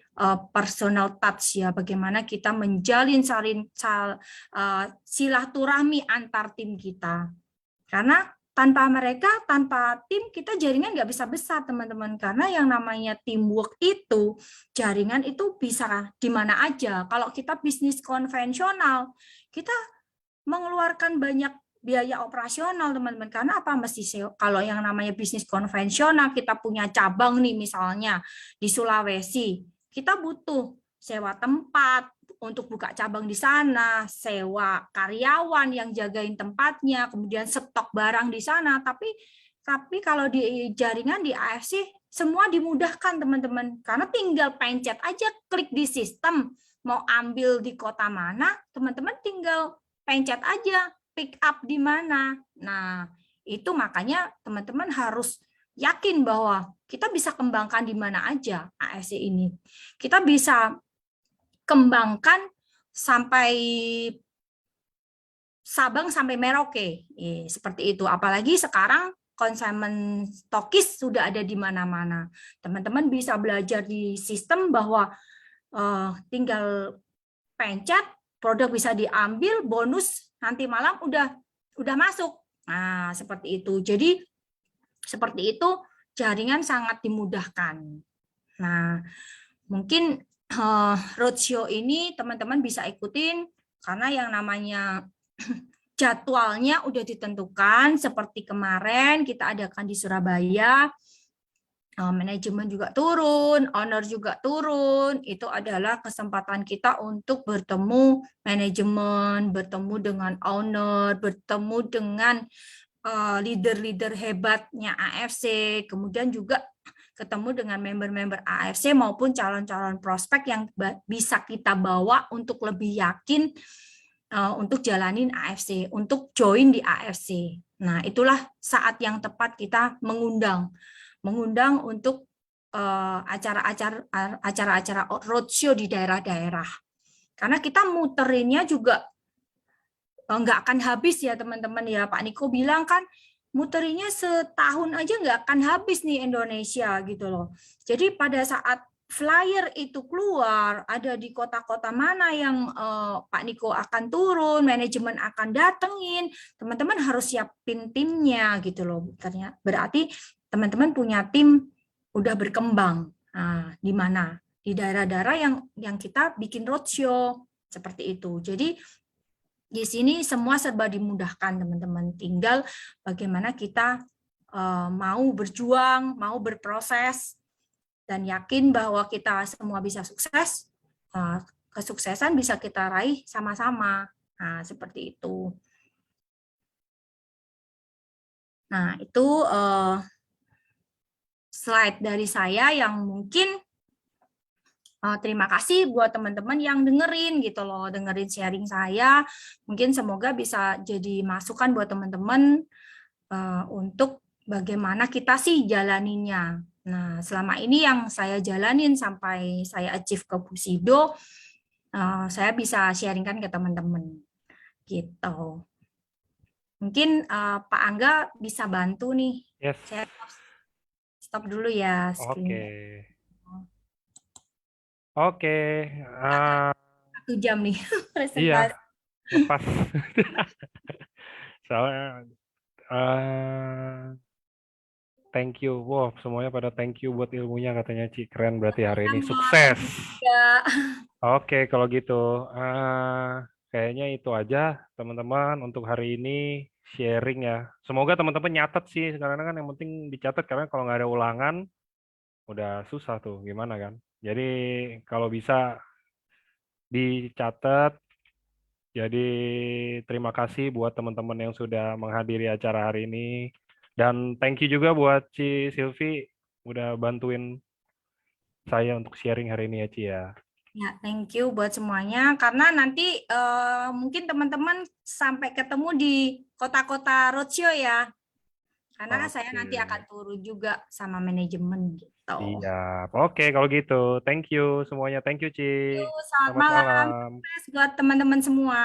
personal touch ya, bagaimana kita menjalin silaturahmi antar tim kita. Karena tanpa mereka, tanpa tim, kita jaringan nggak bisa besar, teman-teman. Karena yang namanya teamwork itu, jaringan itu bisa di mana aja. Kalau kita bisnis konvensional, kita mengeluarkan banyak biaya operasional, teman-teman. Karena apa? Kalau yang namanya bisnis konvensional, kita punya cabang nih, misalnya di Sulawesi, kita butuh sewa tempat untuk buka cabang di sana, sewa karyawan yang jagain tempatnya, kemudian stok barang di sana. Tapi kalau di jaringan di AFC semua dimudahkan, teman-teman, karena tinggal pencet aja, klik di sistem. mau ambil di kota mana, teman-teman tinggal pencet aja pick up di mana. Nah, itu makanya teman-teman harus yakin bahwa kita bisa kembangkan di mana aja AFC ini. Kita bisa kembangkan sampai Sabang sampai Merauke, seperti itu. Apalagi sekarang consignment stokis sudah ada di mana-mana. Teman-teman bisa belajar di sistem bahwa tinggal pencet, produk bisa diambil, bonus nanti malam udah masuk. Nah, seperti itu. Jadi seperti itu jaringan sangat dimudahkan. Nah, mungkin roadshow ini teman-teman bisa ikutin karena yang namanya jadwalnya udah ditentukan. Seperti kemarin kita adakan di Surabaya, manajemen juga turun, owner juga turun. Itu adalah kesempatan kita untuk bertemu manajemen, bertemu dengan owner, bertemu dengan leader-leader hebatnya AFC, kemudian juga ketemu dengan member-member AFC maupun calon-calon prospek yang bisa kita bawa untuk lebih yakin untuk jalanin AFC, untuk join di AFC. Nah, itulah saat yang tepat kita mengundang untuk acara-acara roadshow di daerah-daerah. Karena kita muterinnya juga nggak akan habis ya teman-teman ya. Pak Niko bilang kan muterinya setahun aja nggak akan habis nih Indonesia gitu loh. Jadi pada saat flyer itu keluar, ada di kota-kota mana yang Pak Niko akan turun, manajemen akan datengin, teman-teman harus siapin timnya gitu loh. Ternyata berarti teman-teman punya tim udah berkembang. Nah, di mana? Di daerah-daerah yang kita bikin roadshow seperti itu. Jadi di sini semua serba dimudahkan teman-teman. Tinggal bagaimana kita mau berjuang, mau berproses, dan yakin bahwa kita semua bisa sukses. Kesuksesan bisa kita raih sama-sama. Nah, seperti itu. Nah, itu slide dari saya yang mungkin terima kasih buat teman-teman yang dengerin gitu loh, dengerin sharing saya. Mungkin semoga bisa jadi masukan buat teman-teman untuk bagaimana kita sih jalaninnya. Nah, selama ini yang saya jalanin sampai saya achieve ke Busido, saya bisa sharingkan ke teman-teman gitu. Mungkin Pak Angga bisa bantu nih. Yes. Saya stop dulu ya Oke. screen-nya. Oke. 1 jam nih Iya, presentasi. lepas. Soalnya thank you. Wow, semuanya pada thank you buat ilmunya katanya Ci. Keren berarti hari ini. Sukses. Ya. Oke, kalau gitu. Kayaknya itu aja teman-teman untuk hari ini sharing ya. Semoga teman-teman nyatet sih. Karena kan yang penting dicatat. Karena kalau nggak ada ulangan, udah susah tuh. Gimana kan? Jadi kalau bisa dicatat. Jadi terima kasih buat teman-teman yang sudah menghadiri acara hari ini. Dan thank you juga buat Ci Silvi udah bantuin saya untuk sharing hari ini ya Ci ya. Ya, thank you buat semuanya. Karena nanti mungkin teman-teman sampai ketemu di kota-kota roadshow ya. Karena kan saya nanti akan turun juga sama manajemen gitu. Siap. Oke, kalau gitu. Thank you semuanya. Thank you Ci. Selamat malam. Sukses buat teman-teman semua.